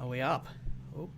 Are we up? Oh.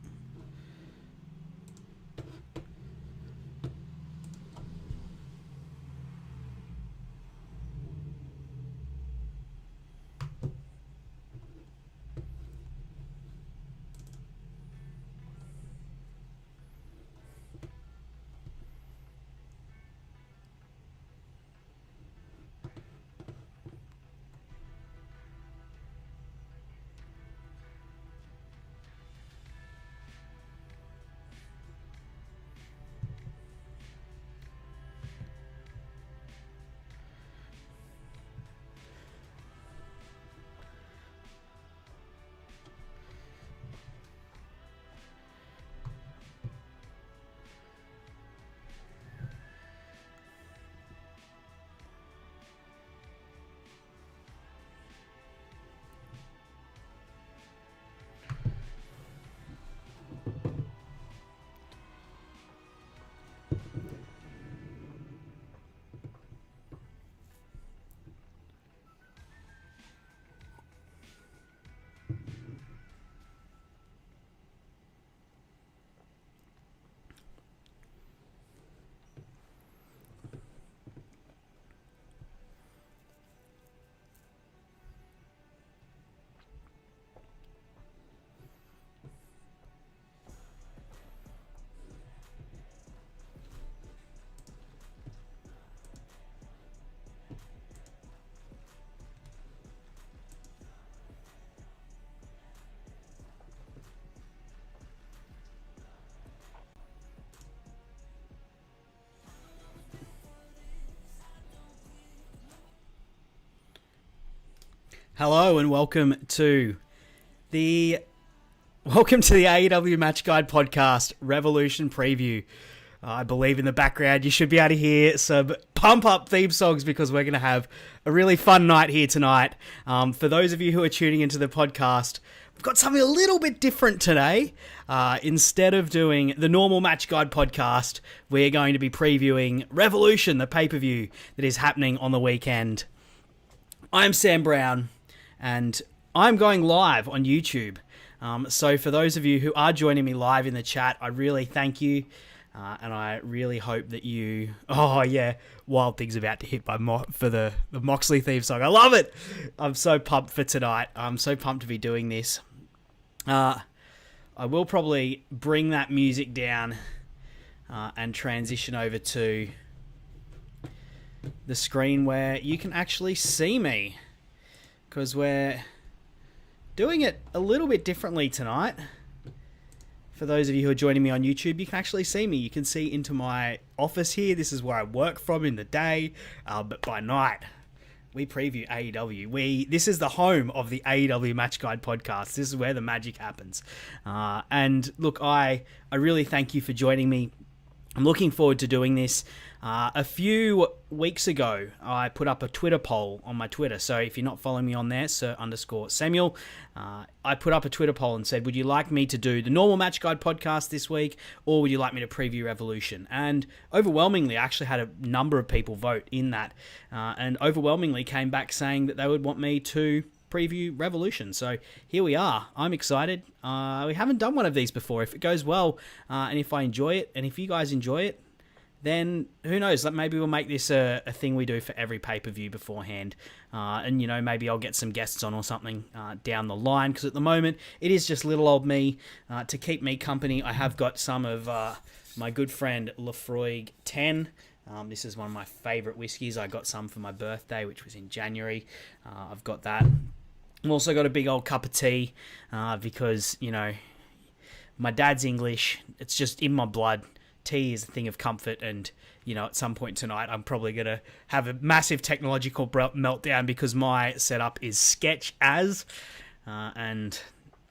Hello and welcome to the AEW Match Guide Podcast Revolution preview. I believe in the background you should be able to hear some pump up theme songs because we're going to have a really fun night here tonight. For those of you who are tuning into the podcast, we've got something a little bit different today. Instead of doing the normal Match Guide podcast, we're going to be previewing Revolution, the pay-per-view that is happening on the weekend. I'm Sam Brown, and I'm going live on YouTube. So for those of you who are joining me live in the chat, I really thank you. And I really hope that you... Oh, yeah. Wild Thing's about to hit for the Moxley theme song. I love it. I'm so pumped for tonight. I'm so pumped to be doing this. I will probably bring that music down and transition over to the screen where you can actually see me, because we're doing it a little bit differently tonight. For those of you who are joining me on YouTube, you can actually see me. You can see into my office here. This is where I work from in the day, but by night, we preview AEW. This is the home of the AEW Match Guide podcast. This is where the magic happens. And look, I really thank you for joining me. I'm looking forward to doing this. A few weeks ago, I put up a Twitter poll on my Twitter. So if you're not following me on there, Sir_Samuel, I put up a Twitter poll and said, would you like me to do the normal Match Guide podcast this week, or would you like me to preview Revolution? And overwhelmingly, I actually had a number of people vote in that, and overwhelmingly came back saying that they would want me to preview Revolution. So here we are. I'm excited. We haven't done one of these before. If it goes well, and if I enjoy it, and if you guys enjoy it, then who knows? Maybe we'll make this a thing we do for every pay-per-view beforehand. And, you know, maybe I'll get some guests on or something down the line, because at the moment, it is just little old me. To keep me company, I have got some of my good friend Lefroy 10. This is one of my favourite whiskies. I got some for my birthday, which was in January. I've got that. I've also got a big old cup of tea because, you know, my dad's English. It's just in my blood. Tea is a thing of comfort, and, you know, at some point tonight, I'm probably going to have a massive technological meltdown because my setup is sketch as, and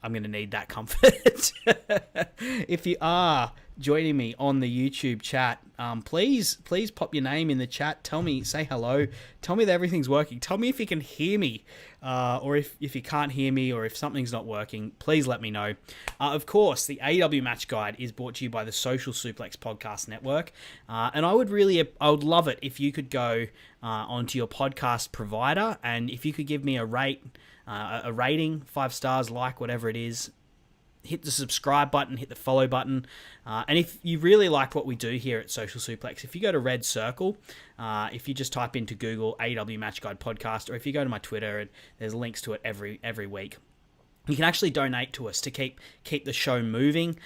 I'm going to need that comfort. If you are joining me on the YouTube chat, please pop your name in the chat. Tell me, say hello. Tell me that everything's working. Tell me if you can hear me, or if you can't hear me, or if something's not working, please let me know. Of course, the AEW Match Guide is brought to you by the Social Suplex Podcast Network, and I would love it if you could go onto your podcast provider, and if you could give me a rating, 5 stars, like, whatever it is. hit the subscribe button, hit the follow button. And if you really like what we do here at Social Suplex, if you go to Red Circle, if you just type into Google AEW Match Guide Podcast, or if you go to my Twitter, and there's links to it every week, you can actually donate to us to keep the show moving.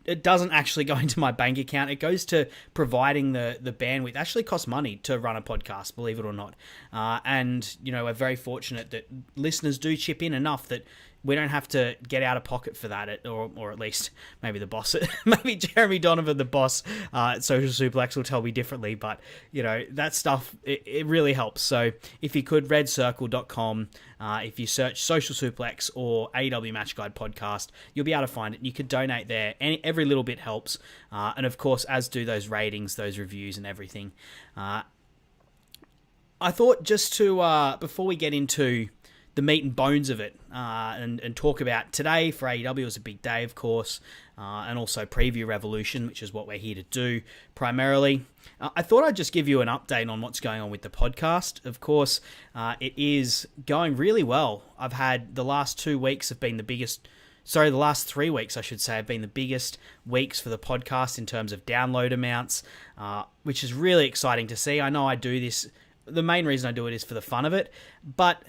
It doesn't actually go into my bank account. It goes to providing the bandwidth. It actually costs money to run a podcast, believe it or not. And, we're very fortunate that listeners do chip in enough that we don't have to get out of pocket for that, or at least maybe the boss, maybe Jeremy Donovan, the boss at Social Suplex, will tell me differently. But, that stuff, it really helps. So if you could, redcircle.com, if you search Social Suplex or AEW Match Guide Podcast, you'll be able to find it. You could donate there. Every little bit helps. And of course, as do those ratings, those reviews and everything. I thought just to, before we get into the meat and bones of it, and talk about today for AEW. It was a big day, of course, and also preview Revolution, which is what we're here to do primarily. I thought I'd just give you an update on what's going on with the podcast. Of course, it is going really well. I've had the last 2 weeks have been the last 3 weeks, I should say, have been the biggest weeks for the podcast in terms of download amounts, which is really exciting to see. I know I do this. The main reason I do it is for the fun of it, but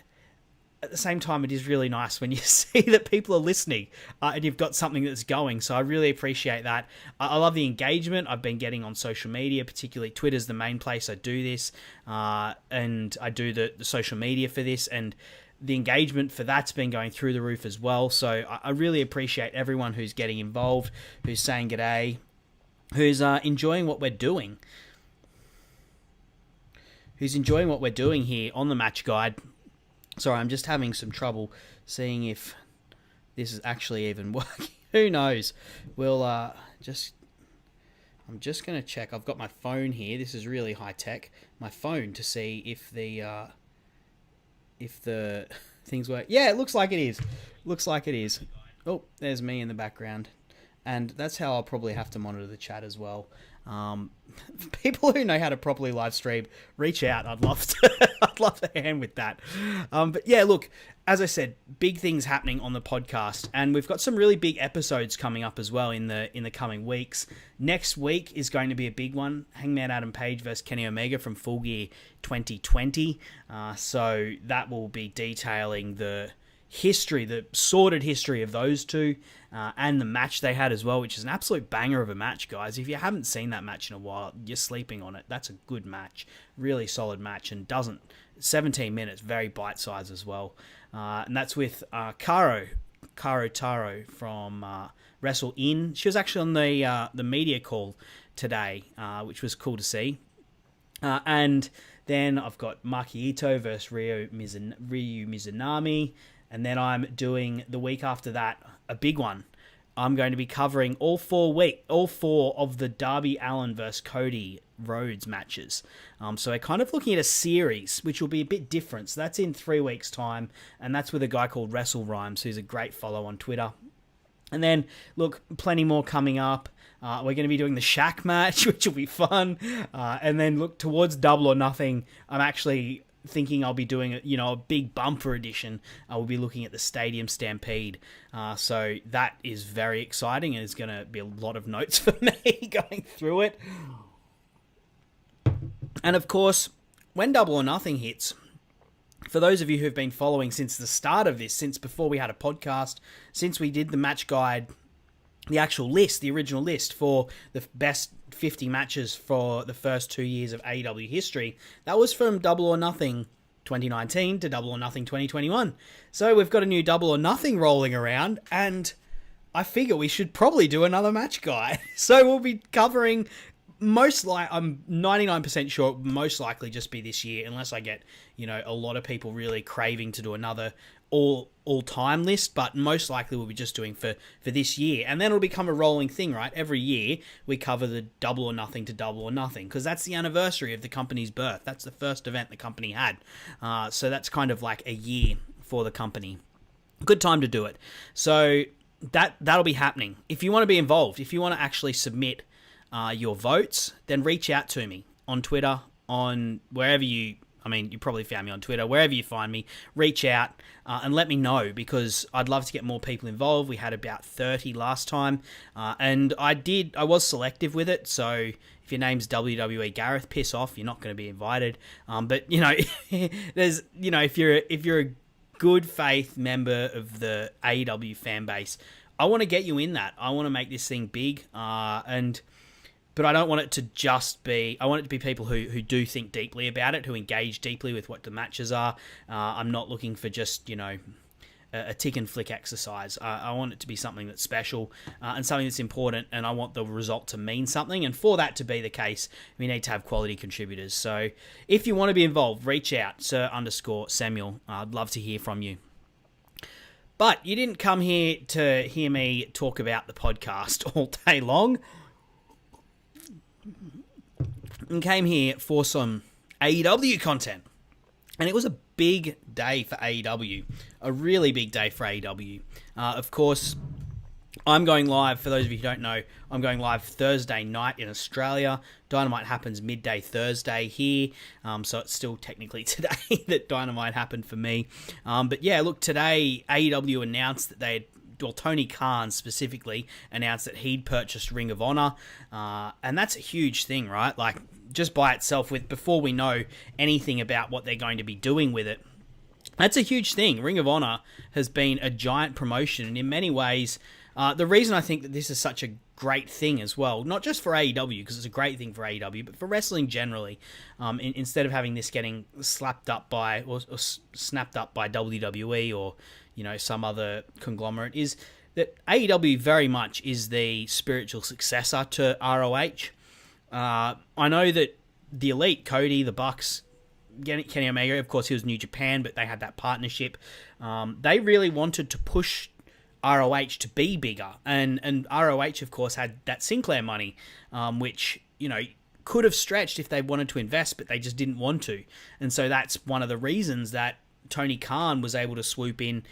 at the same time, it is really nice when you see that people are listening and you've got something that's going. So I really appreciate that. I love the engagement I've been getting on social media, particularly Twitter's the main place I do this. And I do the social media for this, and the engagement for that's been going through the roof as well. So I really appreciate everyone who's getting involved, who's saying g'day, who's enjoying what we're doing. Who's enjoying what we're doing here on the Match Guide. Sorry, I'm just having some trouble seeing if this is actually even working. Who knows? I'm just going to check. I've got my phone here. This is really high tech. My phone to see if the things work. Yeah, it looks like it is. Oh, there's me in the background. And that's how I'll probably have to monitor the chat as well. People who know how to properly live stream, reach out. I'd love to hand with that. But yeah, look, as I said, big things happening on the podcast, and we've got some really big episodes coming up as well in the coming weeks. Next week is going to be a big one. Hangman Adam Page versus Kenny Omega from Full Gear 2020. So that will be detailing the sordid history of those two, and the match they had as well, which is an absolute banger of a match, guys. If you haven't seen that match in a while, you're sleeping on it. That's a good match, really solid match, and 17 minutes, very bite-sized as well. And that's with Karo Taro from Wrestle In. She was actually on the media call today, which was cool to see. And then I've got Maki Ito versus Ryu Mizunami. And then I'm doing the week after that a big one. I'm going to be covering all four of the Darby Allin versus Cody Rhodes matches. So we're kind of looking at a series, which will be a bit different. So that's in 3 weeks' time, and that's with a guy called Wrestle Rhymes, who's a great follow on Twitter. And then, look, plenty more coming up. We're going to be doing the Shaq match, which will be fun. And then, look, towards Double or Nothing, I'm actually thinking I'll be doing a big bumper edition. I will be looking at the Stadium Stampede. So that is very exciting, and it's going to be a lot of notes for me going through it. And of course, when Double or Nothing hits, for those of you who've been following since the start of this, since before we had a podcast, since we did the match guide, the actual list, the original list for the best 50 matches for the first 2 years of AEW history, that was from Double or Nothing 2019 to Double or Nothing 2021. So we've got a new Double or Nothing rolling around, and I figure we should probably do another match guide. So we'll be covering I'm 99% sure it will most likely just be this year, unless I get, a lot of people really craving to do another all-time list, but most likely we'll be just doing for this year. And then it'll become a rolling thing, right? Every year we cover the Double or Nothing to Double or Nothing, because that's the anniversary of the company's birth. That's the first event the company had. So that's kind of like a year for the company. Good time to do it. So that'll be happening. If you want to be involved, if you want to actually submit your votes, then reach out to me on Twitter, on wherever you I mean, you probably found me on Twitter. Wherever you find me, reach out and let me know, because I'd love to get more people involved. We had about 30 last time, and I was selective with it, so if your name's WWE Gareth, piss off, you're not going to be invited. But, there's, if you're a good faith member of the AEW fan base, I want to get you in that. I want to make this thing big, but I don't want it to just be... I want it to be people who do think deeply about it, who engage deeply with what the matches are. I'm not looking for just, a tick and flick exercise. I want it to be something that's special and something that's important, and I want the result to mean something. And for that to be the case, we need to have quality contributors. So if you want to be involved, reach out, Sir_Samuel. I'd love to hear from you. But you didn't come here to hear me talk about the podcast all day long. And came here for some AEW content. And it was a big day for AEW. A really big day for AEW. Of course, I'm going live. For those of you who don't know, I'm going live Thursday night in Australia. Dynamite happens midday Thursday here. So it's still technically today that Dynamite happened for me. But yeah, look, today AEW announced that Tony Khan specifically announced that he'd purchased Ring of Honor. And that's a huge thing, right? Like, just by itself, before we know anything about what they're going to be doing with it. That's a huge thing. Ring of Honor has been a giant promotion, and in many ways, the reason I think that this is such a great thing as well, not just for AEW, because it's a great thing for AEW, but for wrestling generally, instead of having this getting slapped up by, or snapped up by WWE or, some other conglomerate, is that AEW very much is the spiritual successor to ROH. I know that the Elite, Cody, the Bucks, Kenny Omega, of course he was New Japan, but they had that partnership. They really wanted to push ROH to be bigger, and ROH, of course, had that Sinclair money, which, could have stretched if they wanted to invest, but they just didn't want to. And so that's one of the reasons that Tony Khan was able to swoop in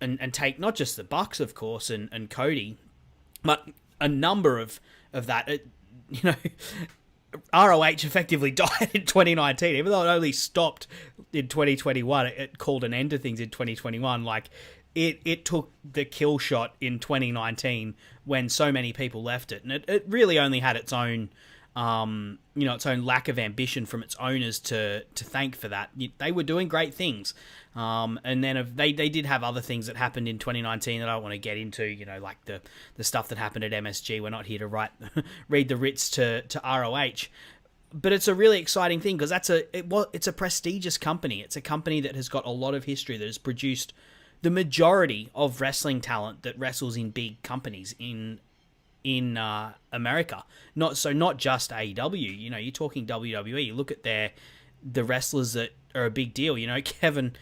and take not just the Bucks, of course, and Cody, but a number of that. ROH effectively died in 2019, even though it only stopped in 2021. It called an end to things in 2021. Like, it took the kill shot in 2019 when so many people left it, and it really only had its own, its own lack of ambition from its owners to thank for that. They were doing great things, and then they did have other things that happened in 2019 that I don't want to get into. Like the stuff that happened at MSG. We're not here to read the writs to ROH. But it's a really exciting thing because it's a prestigious company. It's a company that has got a lot of history, that has produced the majority of wrestling talent that wrestles in big companies in America. Not just AEW. You're talking WWE. You look at the wrestlers that are a big deal. Kevin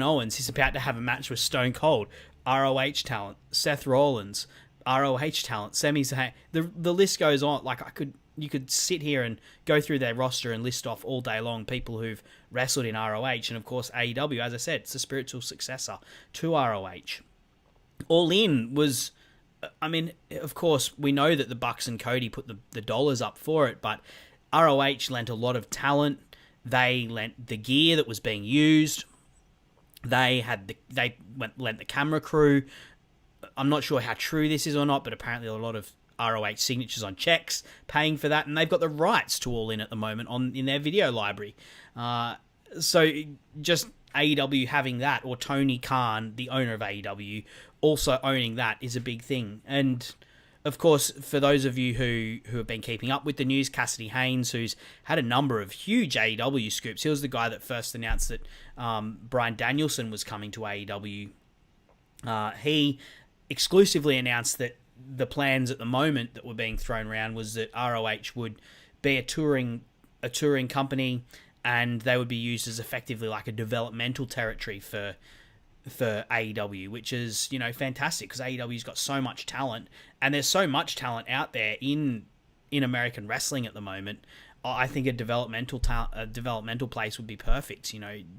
Owens, he's about to have a match with Stone Cold. ROH talent. Seth Rollins, ROH talent. Sami Zayn. The list goes on. Like, you could sit here and go through their roster and list off all day long people who've wrestled in ROH. And of course, AEW, as I said, it's a spiritual successor to ROH. All In was, of course, we know that the Bucks and Cody put the dollars up for it, but ROH lent a lot of talent. They lent the gear that was being used. They lent the camera crew. I'm not sure how true this is or not, but apparently a lot of ROH signatures on checks paying for that, and they've got the rights to All In at the moment in their video library. So just AEW having that, or Tony Khan, the owner of AEW, also owning that is a big thing. And of course, for those of you who have been keeping up with the news, Cassidy Haynes, who's had a number of huge AEW scoops, he was the guy that first announced that Bryan Danielson was coming to AEW. He exclusively announced that the plans at the moment that were being thrown around was that ROH would be a touring company, and they would be used as effectively like a developmental territory for AEW, which is, fantastic, because AEW's got so much talent, and there's so much talent out there in American wrestling at the moment. I think a developmental place would be perfect.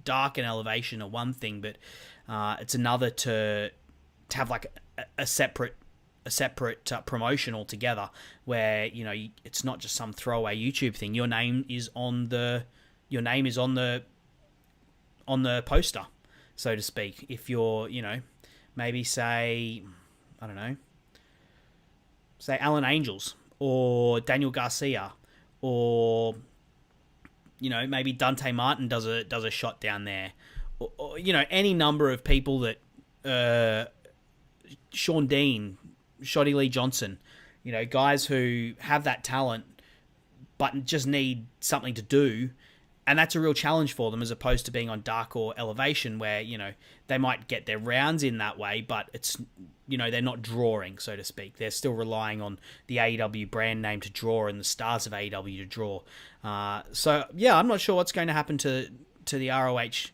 Dark and Elevation are one thing, but it's another to have like a separate promotion altogether, where it's not just some throwaway YouTube thing. Your name is on the on the poster, so to speak. If you're, maybe say, I don't know, say Alan Angels or Daniel Garcia, or maybe Dante Martin does a shot down there, or any number of people that Sean Dean, Shoddy Lee Johnson, guys who have that talent but just need something to do. And that's a real challenge for them, as opposed to being on Dark or Elevation, where, they might get their rounds in that way, but it's, they're not drawing, so to speak. They're still relying on the AEW brand name to draw and the stars of AEW to draw. So, yeah, I'm not sure what's going to happen to the ROH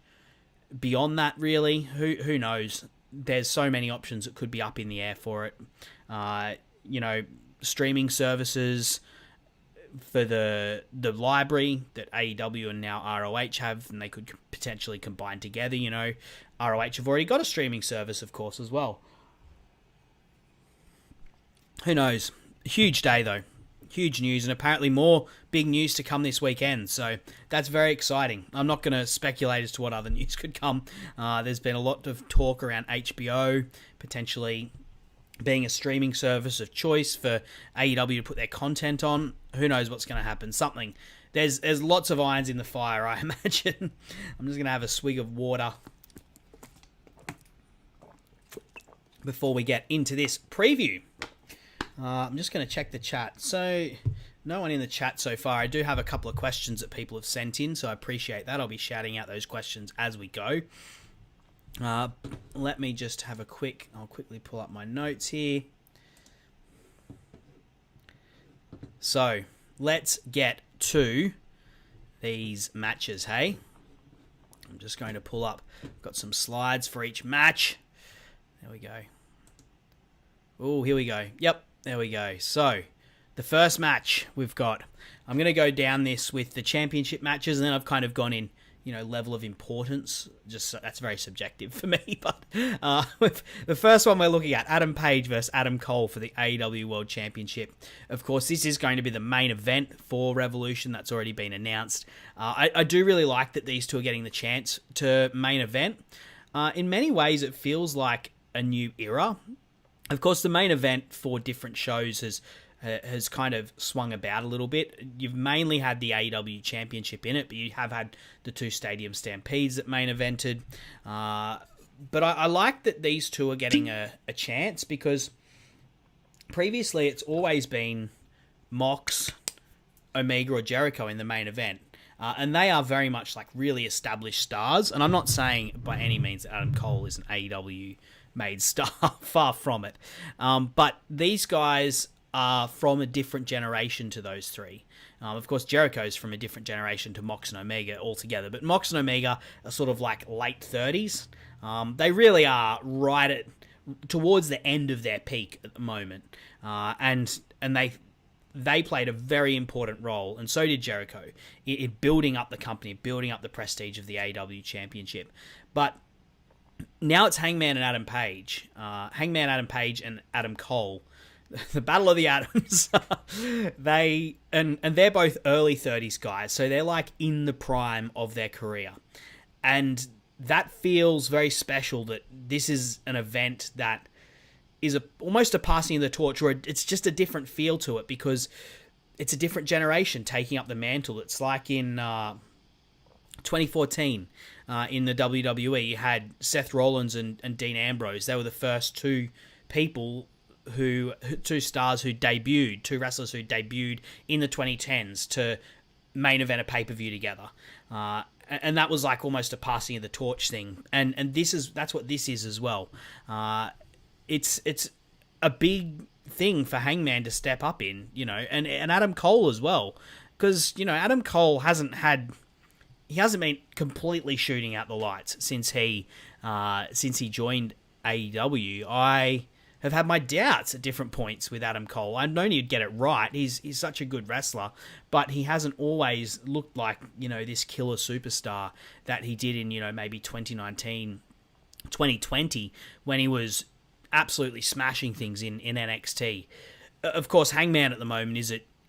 beyond that, really. Who knows? There's so many options that could be up in the air for it. Streaming services for the library that AEW and now ROH have, and they could potentially combine together. ROH have already got a streaming service, of course, as well. Who knows? Huge day, though. Huge news, and apparently more big news to come this weekend, so that's very exciting. I'm not going to speculate as to what other news could come. There's been a lot of talk around HBO potentially being a streaming service of choice for AEW to put their content on. Who knows what's going to happen? Something. There's lots of irons in the fire, I imagine. I'm just going to have a swig of water before we get into this preview. I'm just going to check the chat. So, no one in the chat so far. I do have a couple of questions that people have sent in, so I appreciate that. I'll be shouting out those questions as we go. Let me just have I'll quickly pull up my notes here. So, let's get to these matches, hey? I'm just going to pull up. I've got some slides for each match. There we go. Oh, here we go. Yep, there we go. So, the first match we've got. I'm going to go down this with the championship matches, and then I've kind of gone in, level of importance. Just that's very subjective for me. But the first one we're looking at, Adam Page versus Adam Cole for the AEW World Championship. Of course, this is going to be the main event for Revolution. That's already been announced. I do really like that these two are getting the chance to main event. In many ways, it feels like a new era. Of course, the main event for different shows has kind of swung about a little bit. You've mainly had the AEW Championship in it, but you have had the two Stadium Stampedes that main evented. But I like that these two are getting a chance, because previously it's always been Mox, Omega, or Jericho in the main event. And they are very much like really established stars. And I'm not saying by any means that Adam Cole is an AEW made star, far from it. But these guys are from a different generation to those three. Of course, Jericho's from a different generation to Mox and Omega altogether, but Mox and Omega are sort of like late 30s. They really are right towards the end of their peak at the moment, and they played a very important role, and so did Jericho, in building up the company, building up the prestige of the AEW Championship. But now it's Hangman and Adam Page. Adam Page and Adam Cole. The Battle of the Atoms. They're both early 30s guys, so they're like in the prime of their career. And that feels very special, that this is an event that is almost a passing of the torch, or it's just a different feel to it, because it's a different generation taking up the mantle. It's like in 2014 in the WWE, you had Seth Rollins and Dean Ambrose. They were the first two stars who debuted, two wrestlers who debuted in the 2010s to main event a pay-per-view together. And that was like almost a passing of the torch thing. And that's what this is as well. It's a big thing for Hangman to step up in, and Adam Cole as well. Because, Adam Cole hasn't been completely shooting out the lights since he joined AEW. I have had my doubts at different points with Adam Cole. I've known he'd get it right. He's such a good wrestler, but he hasn't always looked like, this killer superstar that he did in, maybe 2019, 2020, when he was absolutely smashing things in NXT. Of course, Hangman at the moment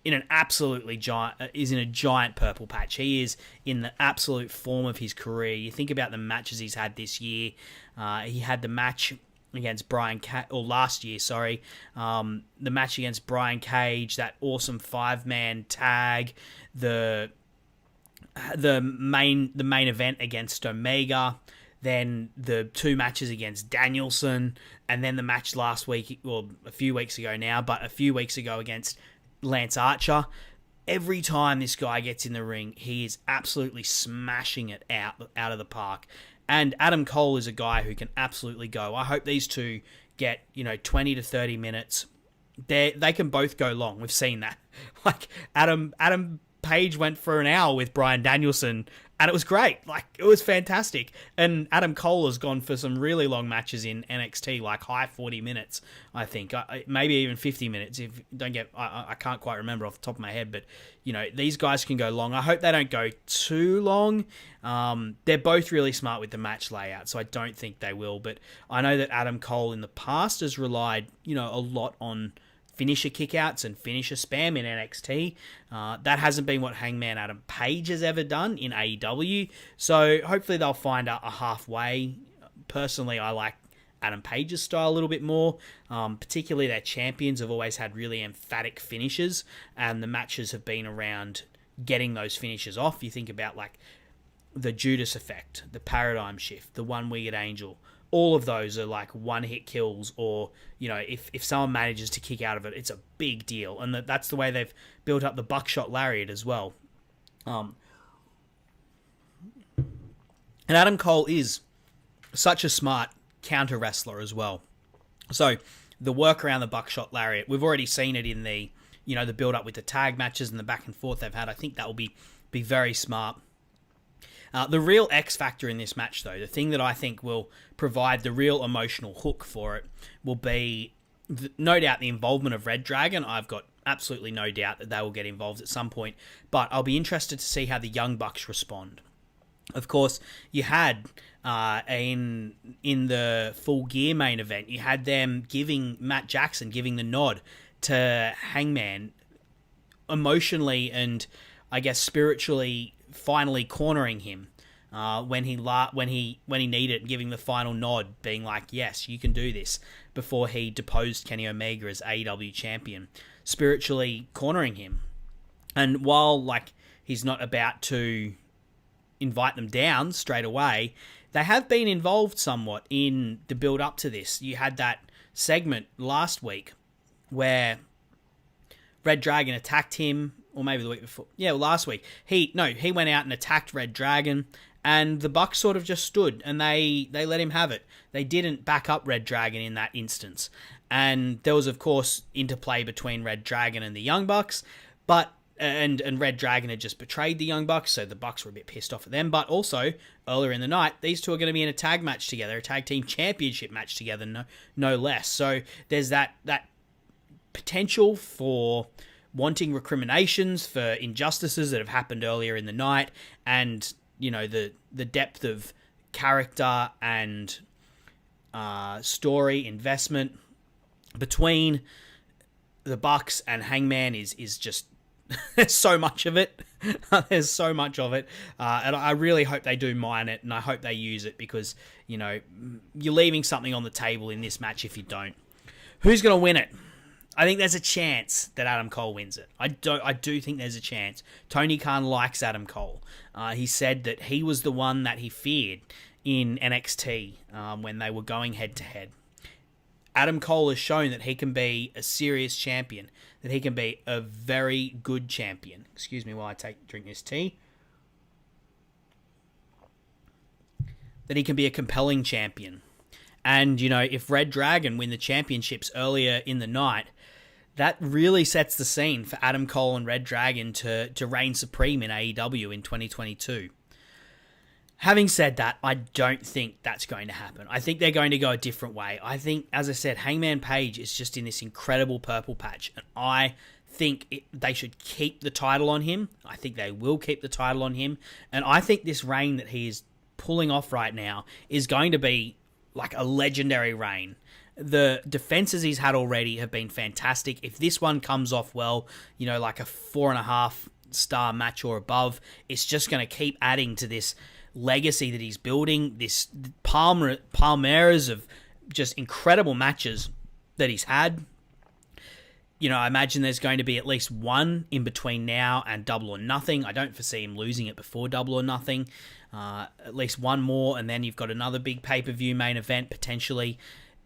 in an absolutely giant is in a giant purple patch. He is in the absolute form of his career. You think about the matches he's had this year. He had the match against last year, sorry. The match against Brian Cage, that awesome 5-man tag, the main event against Omega, then the 2 matches against Danielson, and then the match last week, or a few weeks ago now, but a few weeks ago against Lance Archer. Every time this guy gets in the ring, he is absolutely smashing it out of the park. And Adam Cole is a guy who can absolutely go. I hope these two get 20 to 30 minutes. They can both go long. We've seen that. Like Adam Page went for an hour with Bryan Danielson, and it was great. Like, it was fantastic. And Adam Cole has gone for some really long matches in NXT, like high 40 minutes, I think. Maybe even 50 minutes. If don't get, I can't quite remember off the top of my head, but these guys can go long. I hope they don't go too long. They're both really smart with the match layout, so I don't think they will. But I know that Adam Cole in the past has relied, a lot on finisher kickouts and finisher spam in NXT. That hasn't been what Hangman Adam Page has ever done in AEW. So hopefully they'll find a halfway. Personally, I like Adam Page's style a little bit more. Particularly their champions have always had really emphatic finishes, and the matches have been around getting those finishes off. You think about like the Judas Effect, the Paradigm Shift, the One-Winged Angel. All of those are like one-hit kills, or, if someone manages to kick out of it, it's a big deal. And that's the way they've built up the Buckshot Lariat as well. And Adam Cole is such a smart counter-wrestler as well. So the work around the Buckshot Lariat, we've already seen it in the, the build-up with the tag matches and the back and forth they've had. I think that will be very smart. The real X factor in this match, though, the thing that I think will provide the real emotional hook for it, will be, no doubt, the involvement of Red Dragon. I've got absolutely no doubt that they will get involved at some point, but I'll be interested to see how the Young Bucks respond. Of course, you had in the Full Gear main event, you had them Matt Jackson giving the nod to Hangman, emotionally and I guess spiritually finally cornering him when he needed it, giving the final nod, being like, yes, you can do this, before he deposed Kenny Omega as AEW champion, spiritually cornering him. And while he's not about to invite them down straight away, they have been involved somewhat in the build up to this. You had that segment last week where Red Dragon attacked him, or maybe the week before. Yeah, last week. He went out and attacked Red Dragon, and the Bucks sort of just stood, and they let him have it. They didn't back up Red Dragon in that instance. And there was, of course, interplay between Red Dragon and the Young Bucks, but and Red Dragon had just betrayed the Young Bucks, so the Bucks were a bit pissed off at them. But also, earlier in the night, these two are going to be in a tag match together, a tag team championship match together, no less. So there's that potential for wanting recriminations for injustices that have happened earlier in the night, and the depth of character and story investment between the Bucks and Hangman is just there's so much of it. There's so much of it, and I really hope they do mine it, and I hope they use it, because you're leaving something on the table in this match if you don't. Who's going to win it? I think there's a chance that Adam Cole wins it. I do think there's a chance. Tony Khan likes Adam Cole. He said that he was the one that he feared in NXT when they were going head to head. Adam Cole has shown that he can be a serious champion, that he can be a very good champion. Excuse me while I drink this tea. That he can be a compelling champion. And, if Red Dragon win the championships earlier in the night, that really sets the scene for Adam Cole and Red Dragon to reign supreme in AEW in 2022. Having said that, I don't think that's going to happen. I think they're going to go a different way. I think, as I said, Hangman Page is just in this incredible purple patch, and I think they should keep the title on him. I think they will keep the title on him, and I think this reign that he is pulling off right now is going to be like a legendary reign. The defenses he's had already have been fantastic. If this one comes off well, like a 4.5-star match or above, it's just going to keep adding to this legacy that he's building, this palmares of just incredible matches that he's had. I imagine there's going to be at least one in between now and Double or Nothing. I don't foresee him losing it before Double or Nothing. At least one more, and then you've got another big pay-per-view main event potentially.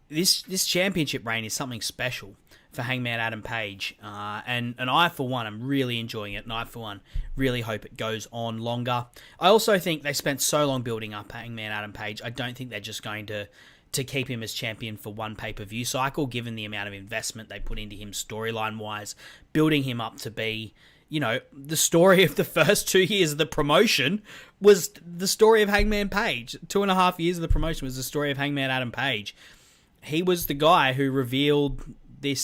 This championship reign is something special for Hangman Adam Page. And I, for one, am really enjoying it, and I, for one, really hope it goes on longer. I also think they spent so long building up Hangman Adam Page, I don't think they're just going to keep him as champion for one pay-per-view cycle, given the amount of investment they put into him storyline-wise, building him up to be, the story of the first 2 years of the promotion was the story of Hangman Page. 2.5 years of the promotion was the story of Hangman Adam Page. He was the guy who revealed that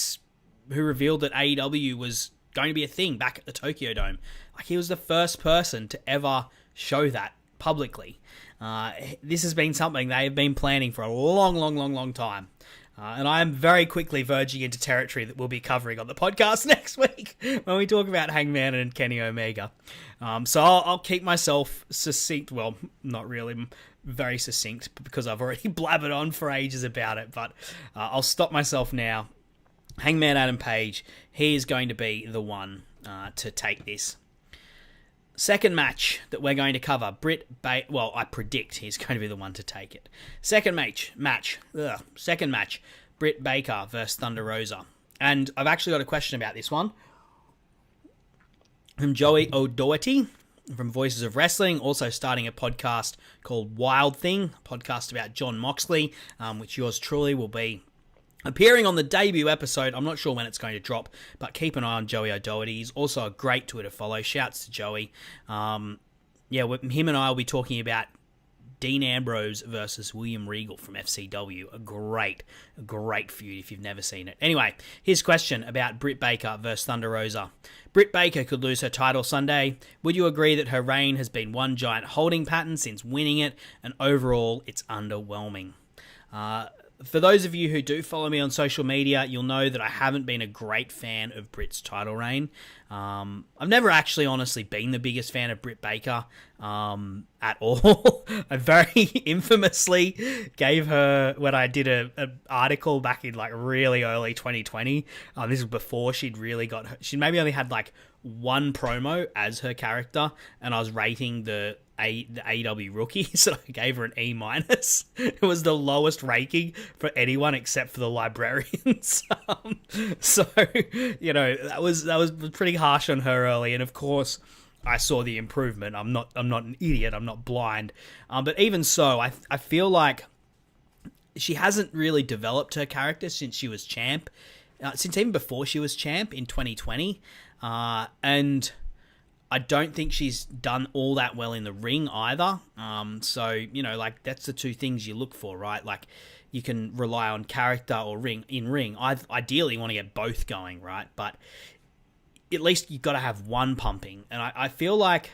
AEW was going to be a thing back at the Tokyo Dome. Like, he was the first person to ever show that publicly. This has been something they have been planning for a long time. And I am very quickly verging into territory that we'll be covering on the podcast next week when we talk about Hangman and Kenny Omega. So I'll keep myself succinct. Well, not really very succinct because I've already blabbered on for ages about it, but I'll stop myself now. Hangman Adam Page, he is going to be the one to take this. Second match that we're going to cover, I predict he's going to be the one to take it. Second match, Britt Baker versus Thunder Rosa. And I've actually got a question about this one from Joey O'Doherty from Voices of Wrestling, also starting a podcast called Wild Thing, a podcast about Jon Moxley, which yours truly will be appearing on the debut episode. I'm not sure when it's going to drop, but keep an eye on Joey O'Doherty. He's also a great Twitter follow. Shouts to Joey. Him and I will be talking about Dean Ambrose versus William Regal from FCW. A great feud if you've never seen it. Anyway, his question about Britt Baker versus Thunder Rosa. Britt Baker could lose her title Sunday. Would you agree that her reign has been one giant holding pattern since winning it, and overall it's underwhelming? For those of you who do follow me on social media, you'll know that I haven't been a great fan of Britt's title reign. I've never actually honestly been the biggest fan of Britt Baker at all. I very infamously gave her, when I did an article back in like really early 2020, this was before she'd maybe only had like one promo as her character, and I was rating the AEW rookie, so I gave her an E-. It was the lowest ranking for anyone except for the librarians. That was pretty harsh on her early, and of course I saw the improvement. I'm not an idiot. I'm not blind. But even so, I feel like she hasn't really developed her character since she was champ, since even before she was champ in 2020, and I don't think she's done all that well in the ring either. That's the two things you look for, right? Like, you can rely on character or ring. I ideally want to get both going, right? But at least you've got to have one pumping. And I feel like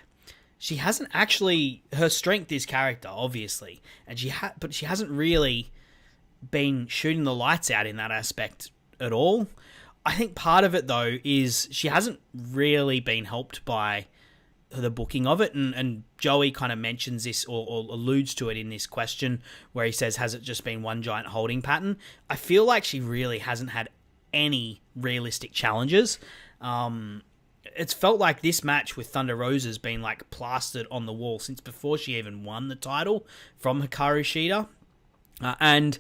she hasn't actually... Her strength is character, obviously. But she hasn't really been shooting the lights out in that aspect at all. I think part of it, though, is she hasn't really been helped by the booking of it, and Joey kind of mentions this or alludes to it in this question where he says, has it just been one giant holding pattern? I feel like she really hasn't had any realistic challenges. It's felt like this match with Thunder Rosa's been like plastered on the wall since before she even won the title from Hikaru Shida. And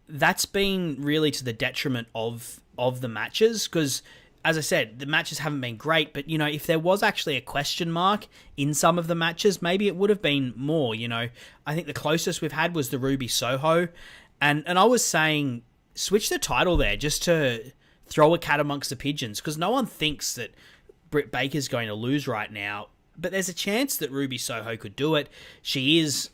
that's been really to the detriment of the matches, because, as I said, the matches haven't been great, but, if there was actually a question mark in some of the matches, maybe it would have been more, I think the closest we've had was the Ruby Soho, and I was saying, switch the title there just to throw a cat amongst the pigeons, because no one thinks that Britt Baker's going to lose right now, but there's a chance that Ruby Soho could do it. She is,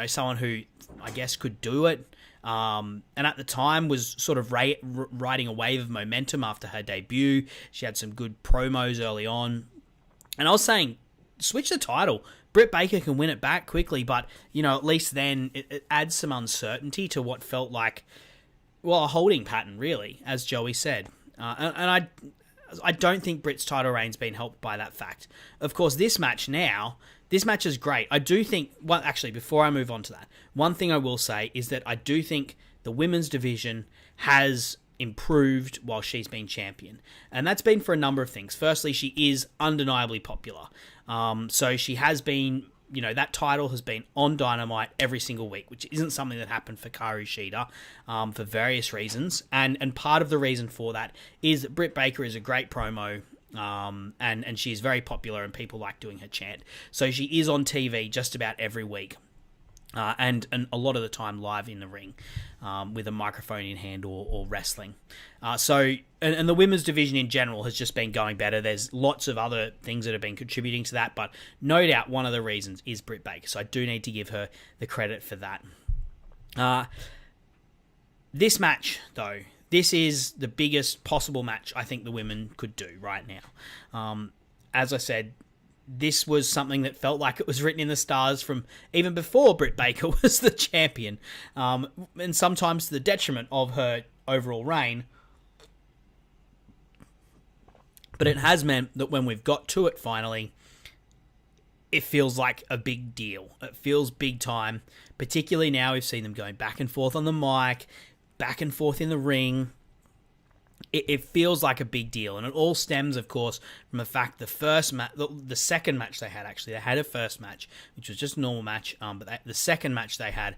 someone who, I guess, could do it. And at the time was sort of riding a wave of momentum after her debut. She had some good promos early on. And I was saying, switch the title. Britt Baker can win it back quickly, but, at least then it adds some uncertainty to what felt like a holding pattern, really, as Joey said. And I don't think Britt's title reign's been helped by that fact. Of course, this match is great. I do think, well, actually, before I move on to that, one thing I will say is that I do think the women's division has improved while she's been champion. And that's been for a number of things. Firstly, she is undeniably popular. So she has been, that title has been on Dynamite every single week, which isn't something that happened for Hikaru Shida for various reasons. And part of the reason for that is that Britt Baker is a great promo. And she's very popular and people like doing her chant. So she is on TV just about every week. And a lot of the time live in the ring with a microphone in hand or wrestling. So the women's division in general has just been going better. There's lots of other things that have been contributing to that, but no doubt one of the reasons is Britt Baker. So I do need to give her the credit for that. This match, though, this is the biggest possible match I think the women could do right now. As I said, this was something that felt like it was written in the stars from even before Britt Baker was the champion, and sometimes to the detriment of her overall reign. But it has meant that when we've got to it finally, it feels like a big deal. It feels big time, particularly now we've seen them going back and forth on the mic, back and forth in the ring. It feels like a big deal, and it all stems, of course, from the fact the second match they had a first match, which was just a normal match, but the second match they had,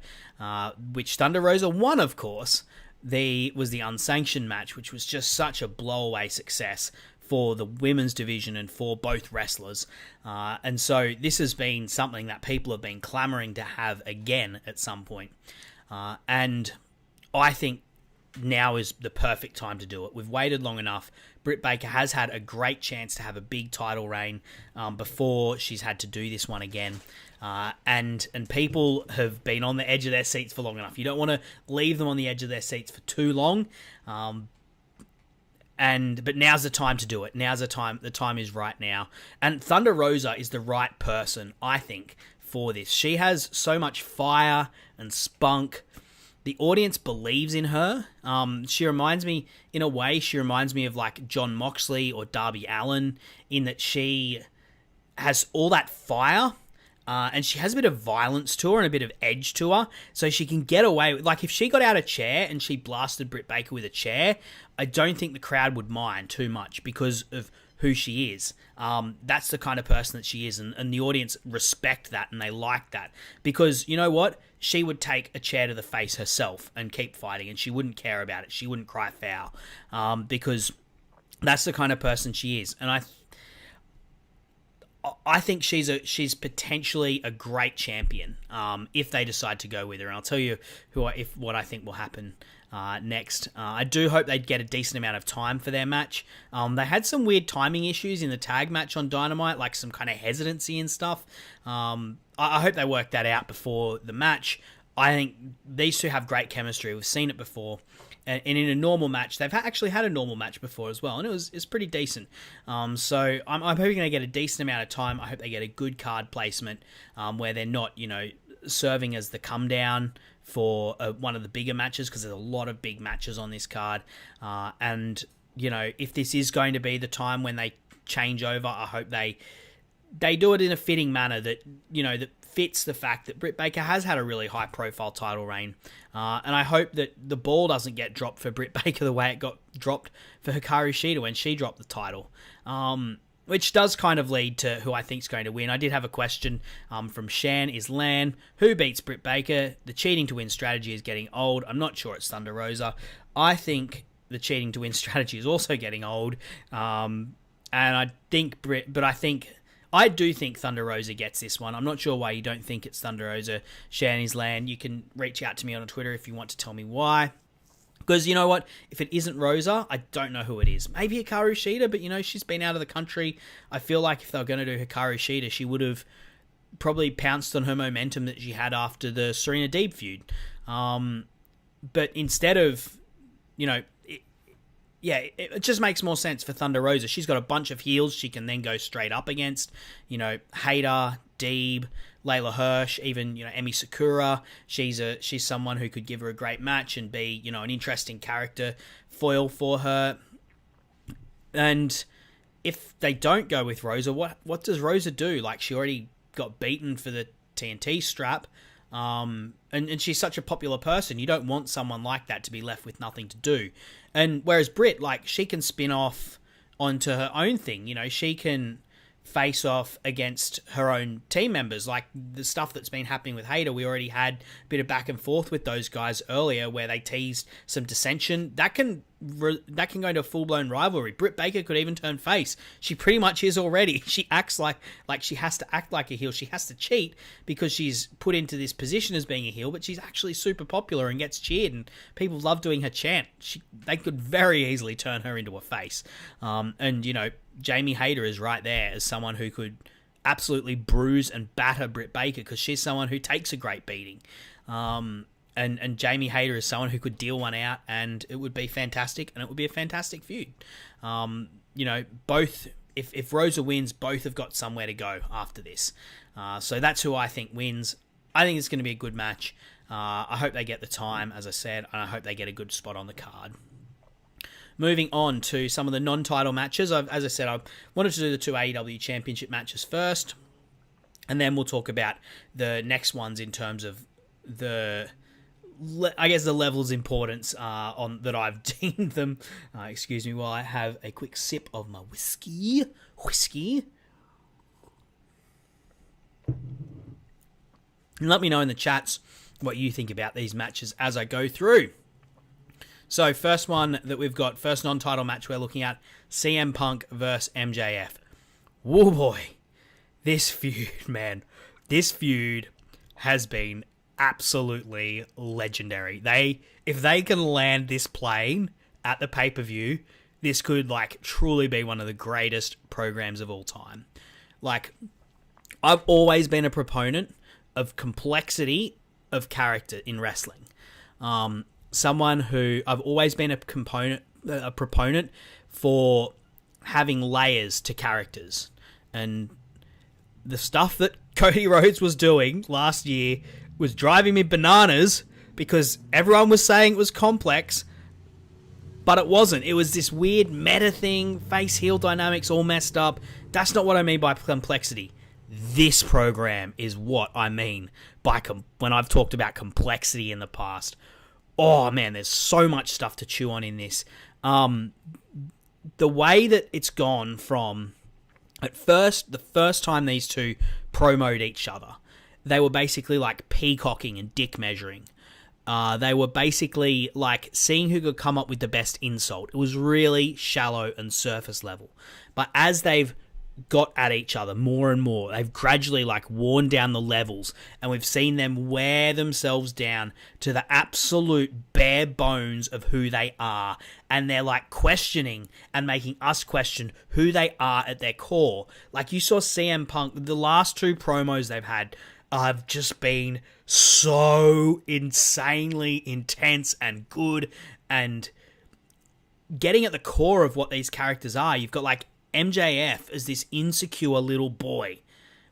which Thunder Rosa won, of course, was the unsanctioned match, which was just such a blowaway success for the women's division and for both wrestlers. And so this has been something that people have been clamoring to have again at some point. And I think now is the perfect time to do it. We've waited long enough. Britt Baker has had a great chance to have a big title reign before she's had to do this one again. And people have been on the edge of their seats for long enough. You don't want to leave them on the edge of their seats for too long. But now's the time to do it. The time is right now. And Thunder Rosa is the right person, I think, for this. She has so much fire and spunk. The audience believes in her. She reminds me of like Jon Moxley or Darby Allin in that she has all that fire and she has a bit of violence to her and a bit of edge to her. So she can get away with, like if she got out a chair and she blasted Britt Baker with a chair, I don't think the crowd would mind too much because of who she is. That's the kind of person that she is, and the audience respect that and they like that because you know what? She would take a chair to the face herself and keep fighting, and she wouldn't care about it. She wouldn't cry foul because that's the kind of person she is. And I think she's potentially a great champion if they decide to go with her. And I'll tell you what I think will happen next. I do hope they'd get a decent amount of time for their match. They had some weird timing issues in the tag match on Dynamite, like some kind of hesitancy and stuff. I hope they work that out before the match. I think these two have great chemistry. We've seen it before. And in a normal match, they've actually had a normal match before as well, and it's pretty decent. So I'm hoping they get a decent amount of time. I hope they get a good card placement where they're not, serving as the come down for one of the bigger matches, because there's a lot of big matches on this card. And if this is going to be the time when they change over, I hope they do it in a fitting manner that that fits the fact that Britt Baker has had a really high-profile title reign. And I hope that the ball doesn't get dropped for Britt Baker the way it got dropped for Hikaru Shida when she dropped the title. Which does kind of lead to who I think is going to win. I did have a question from Shan Islan. Who beats Britt Baker? The cheating to win strategy is getting old. I'm not sure it's Thunder Rosa. I think the cheating to win strategy is also getting old. And I do think Thunder Rosa gets this one. I'm not sure why you don't think it's Thunder Rosa. Shanny's Land. You can reach out to me on Twitter if you want to tell me why. Because you know what? If it isn't Rosa, I don't know who it is. Maybe Hikaru Shida, but she's been out of the country. I feel like if they were going to do Hikaru Shida, she would have probably pounced on her momentum that she had after the Serena Deeb feud. But instead of, it just makes more sense for Thunder Rosa. She's got a bunch of heels she can then go straight up against. Hayter, Deeb, Layla Hirsch, even, Emi Sakura. She's someone who could give her a great match and be, an interesting character foil for her. And if they don't go with Rosa, what does Rosa do? Like, she already got beaten for the TNT strap. And she's such a popular person. You don't want someone like that to be left with nothing to do. And whereas Britt, like, she can spin off onto her own thing. She can face off against her own team members. Like the stuff that's been happening with Hayter, we already had a bit of back and forth with those guys earlier where they teased some dissension. That can go into a full-blown rivalry. Britt Baker could even turn face. She pretty much is already. She acts like she has to act like a heel. She has to cheat because she's put into this position as being a heel, but she's actually super popular and gets cheered, and people love doing her chant. They could very easily turn her into a face. And Jamie Hayter is right there as someone who could absolutely bruise and batter Britt Baker because she's someone who takes a great beating. And Jamie Hayter is someone who could deal one out, and it would be fantastic, and it would be a fantastic feud. Both, if Rosa wins, both have got somewhere to go after this. So that's who I think wins. I think it's going to be a good match. I hope they get the time, as I said, and I hope they get a good spot on the card. Moving on to some of the non-title matches. As I said, I wanted to do the 2 AEW Championship matches first, and then we'll talk about the next ones in terms of the level's importance that I've deemed them. Excuse me while I have a quick sip of my whiskey. And let me know in the chats what you think about these matches as I go through. So, first one that we've got, first non-title match we're looking at, CM Punk versus MJF. Whoa, boy. This feud, man. This feud has been absolutely legendary. If they can land this plane at the pay-per-view, this could, truly be one of the greatest programs of all time. I've always been a proponent of complexity of character in wrestling. Someone who I've always been a proponent for having layers to characters. And the stuff that Cody Rhodes was doing last year was driving me bananas because everyone was saying it was complex, but it wasn't. It was this weird meta thing, face-heel dynamics all messed up. That's not what I mean by complexity. This program is what I mean by when I've talked about complexity in the past. Oh, man, there's so much stuff to chew on in this. The way that it's gone from, at first, the first time these two promoted each other, they were basically peacocking and dick measuring. They were basically seeing who could come up with the best insult. It was really shallow and surface level. But as they've got at each other more and more, they've gradually worn down the levels, and we've seen them wear themselves down to the absolute bare bones of who they are, and they're questioning and making us question who they are at their core. You saw CM Punk, the last 2 promos they've had have just been so insanely intense and good, and getting at the core of what these characters are. You've got MJF as this insecure little boy,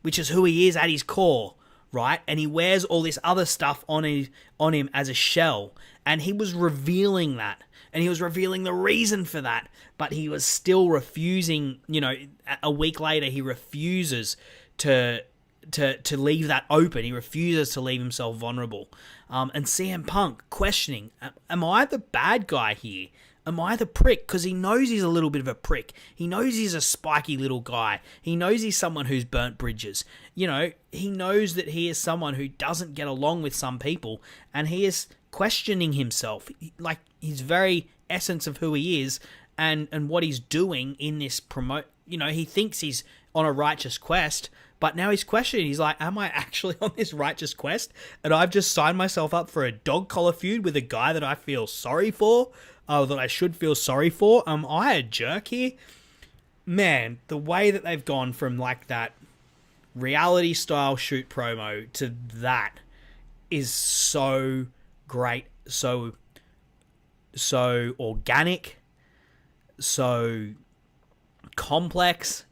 which is who he is at his core, right? And he wears all this other stuff on him as a shell, and he was revealing that, and he was revealing the reason for that, but he was still refusing. A week later, he refuses to leave that open. He refuses to leave himself vulnerable. And CM Punk questioning, am I the bad guy here? Am I the prick? Because he knows he's a little bit of a prick. He knows he's a spiky little guy. He knows he's someone who's burnt bridges. He knows that he is someone who doesn't get along with some people, and he is questioning himself. His very essence of who he is and what he's doing in this he thinks he's on a righteous quest, but now he's questioning. He's like, am I actually on this righteous quest? And I've just signed myself up for a dog collar feud with a guy that I feel sorry for? That I should feel sorry for? Am I a jerk here? Man, the way that they've gone from that reality style shoot promo to that is so great, so organic, so complex,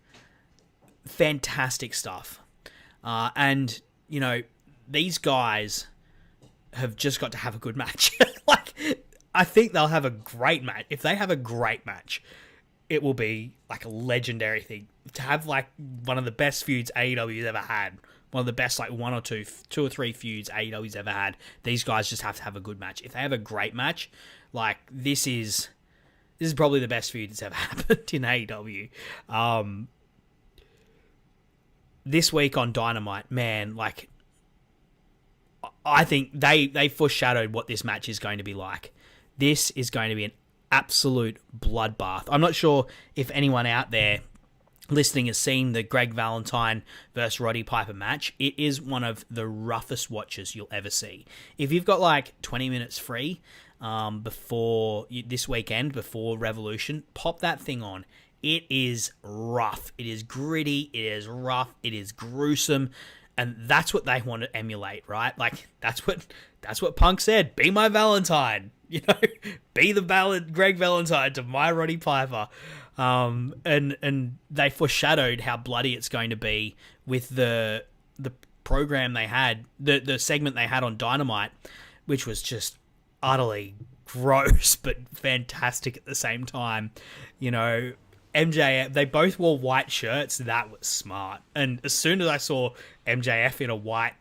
fantastic stuff. And you know, these guys have just got to have a good match. Like, I think they'll have a great match. If they have a great match, it will be like a legendary thing. To have like one of the best feuds AEW's ever had, one of the best like two or three feuds AEW's ever had, these guys just have to have a good match. If they have a great match, like this is probably the best feud that's ever happened in AEW. This week on Dynamite, man, like, I think they foreshadowed what this match is going to be like. This is going to be an absolute bloodbath. I'm not sure if anyone out there listening has seen the Greg Valentine versus Roddy Piper match. It is one of the roughest watches you'll ever see. If you've got like 20 minutes free before this weekend, before Revolution, pop that thing on. It is rough. It is gritty. It is rough. It is gruesome. And that's what they want to emulate, right? Like, that's what Punk said. Be my Valentine. You know, be the Greg Valentine to my Roddy Piper. And they foreshadowed how bloody it's going to be with the program they had, the segment they had on Dynamite, which was just utterly gross but fantastic at the same time. You know, MJF, they both wore white shirts. That was smart. And as soon as I saw MJF in a white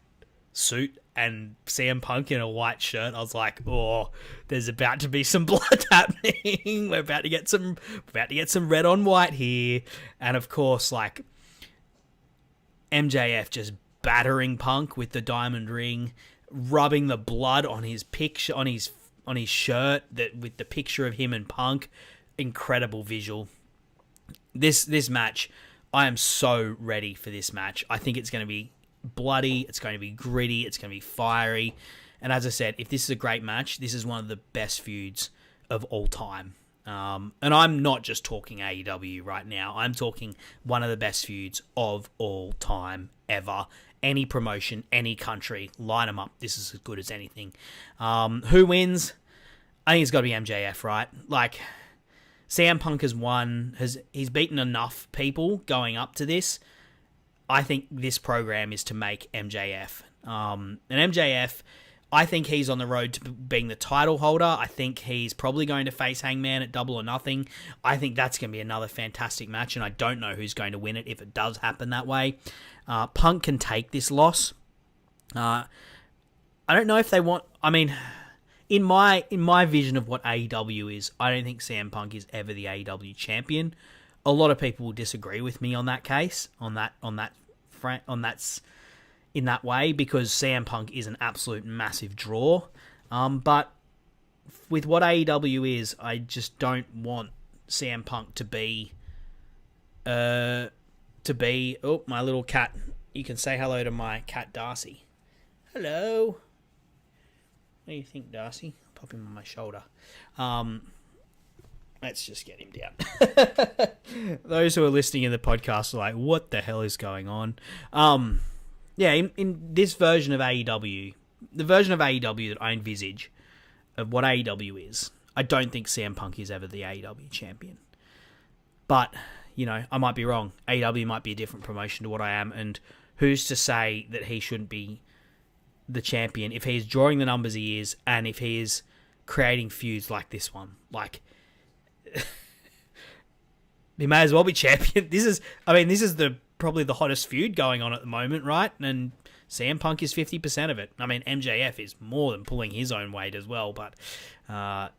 suit and CM Punk in a white shirt, I was like, oh, there's about to be some blood happening. We're about to get some red on white here. And of course, like, MJF just battering Punk with the diamond ring, rubbing the blood on his picture, on his shirt, that with the picture of him and Punk. Incredible visual. This match, I am so ready for this match. I think it's going to be bloody, it's going to be gritty, it's going to be fiery. And as I said, if this is a great match, this is one of the best feuds of all time. And I'm not just talking AEW right now. I'm talking one of the best feuds of all time ever. Any promotion, any country, line them up. This is as good as anything. Who wins? I think it's got to be MJF, right? Like, CM Punk has won. He's beaten enough people going up to this. I think this program is to make MJF. And MJF, I think he's on the road to being the title holder. I think he's probably going to face Hangman at Double or Nothing. I think that's going to be another fantastic match, and I don't know who's going to win it if it does happen that way. Punk can take this loss. I don't know if they want... I mean, in my vision of what AEW is, I don't think CM Punk is ever the AEW champion. A lot of people will disagree with me on that case, in that way, because CM Punk is an absolute massive draw. But with what AEW is, I just don't want CM Punk to be. Oh, my little cat. You can say hello to my cat Darcy. Hello. What do you think, Darcy? I'll pop him on my shoulder. Let's just get him down. Those who are listening in the podcast are like, what the hell is going on? Yeah, in this version of AEW, the version of AEW that I envisage of what AEW is, I don't think CM Punk is ever the AEW champion. But, you know, I might be wrong. AEW might be a different promotion to what I am, and who's to say that he shouldn't be the champion if he's drawing the numbers he is, and if he is creating feuds like this one. Like, he may as well be champion. This is probably the hottest feud going on at the moment, right? And CM Punk is 50% of it. I mean, MJF is more than pulling his own weight as well, but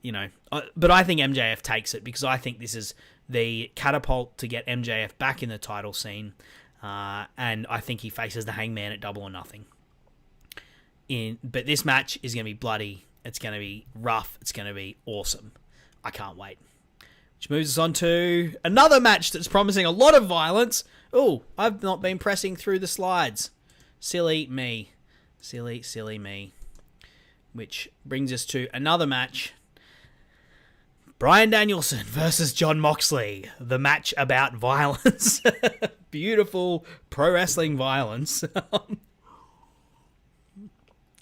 you know, but I think MJF takes it because I think this is the catapult to get MJF back in the title scene, and I think he faces the Hangman at Double or Nothing. But this match is going to be bloody. It's going to be rough. It's going to be awesome. I can't wait. Which moves us on to another match that's promising a lot of violence. Oh, I've not been pressing through the slides. Silly me. Silly me. Which brings us to another match. Bryan Danielson versus Jon Moxley. The match about violence. Beautiful pro wrestling violence.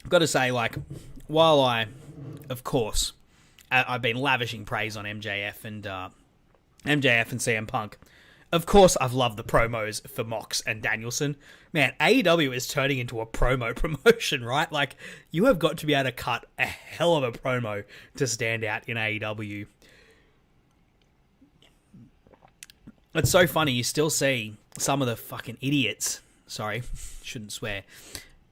I've got to say, like, while I've been lavishing praise on MJF and CM Punk, of course, I've loved the promos for Mox and Danielson. Man, AEW is turning into a promo promotion, right? Like, you have got to be able to cut a hell of a promo to stand out in AEW. It's so funny, you still see some of the fucking idiots. Sorry, shouldn't swear.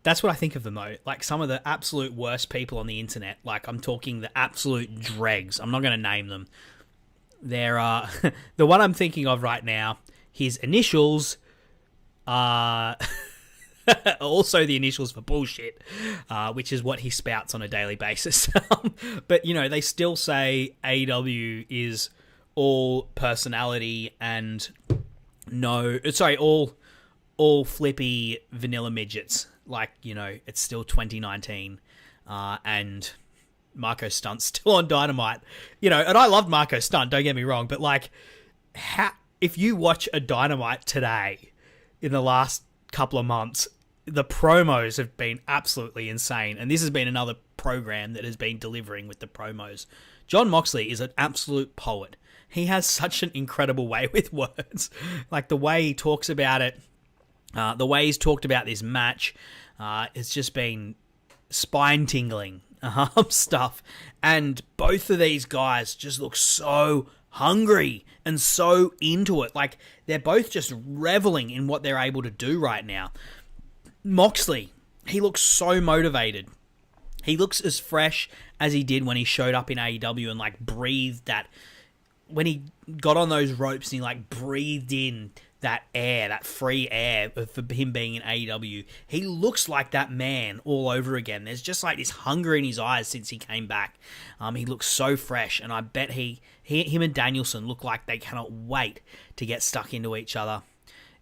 That's what I think of them, though. Like, some of the absolute worst people on the internet. Like, I'm talking the absolute dregs. I'm not going to name them. There are... the one I'm thinking of right now, his initials are... also the initials for bullshit, which is what he spouts on a daily basis. But, you know, they still say AEW is all personality and all flippy vanilla midgets. Like, you know, it's still 2019, and Marco Stunt's still on Dynamite. You know, and I loved Marco Stunt, don't get me wrong, but like, if you watch a Dynamite today, in the last couple of months, the promos have been absolutely insane, and this has been another program that has been delivering with the promos. Jon Moxley is an absolute poet. He has such an incredible way with words. Like, the way he talks about it, the way he's talked about this match, it's just been spine-tingling stuff. And both of these guys just look so hungry and so into it. Like, they're both just reveling in what they're able to do right now. Moxley, he looks so motivated. He looks as fresh as he did when he showed up in AEW and, like, breathed that... When he got on those ropes and he, like, breathed in that air, that free air for him being in AEW, he looks like that man all over again. There's just, like, this hunger in his eyes since he came back. He looks so fresh, and I bet him and Danielson look like they cannot wait to get stuck into each other.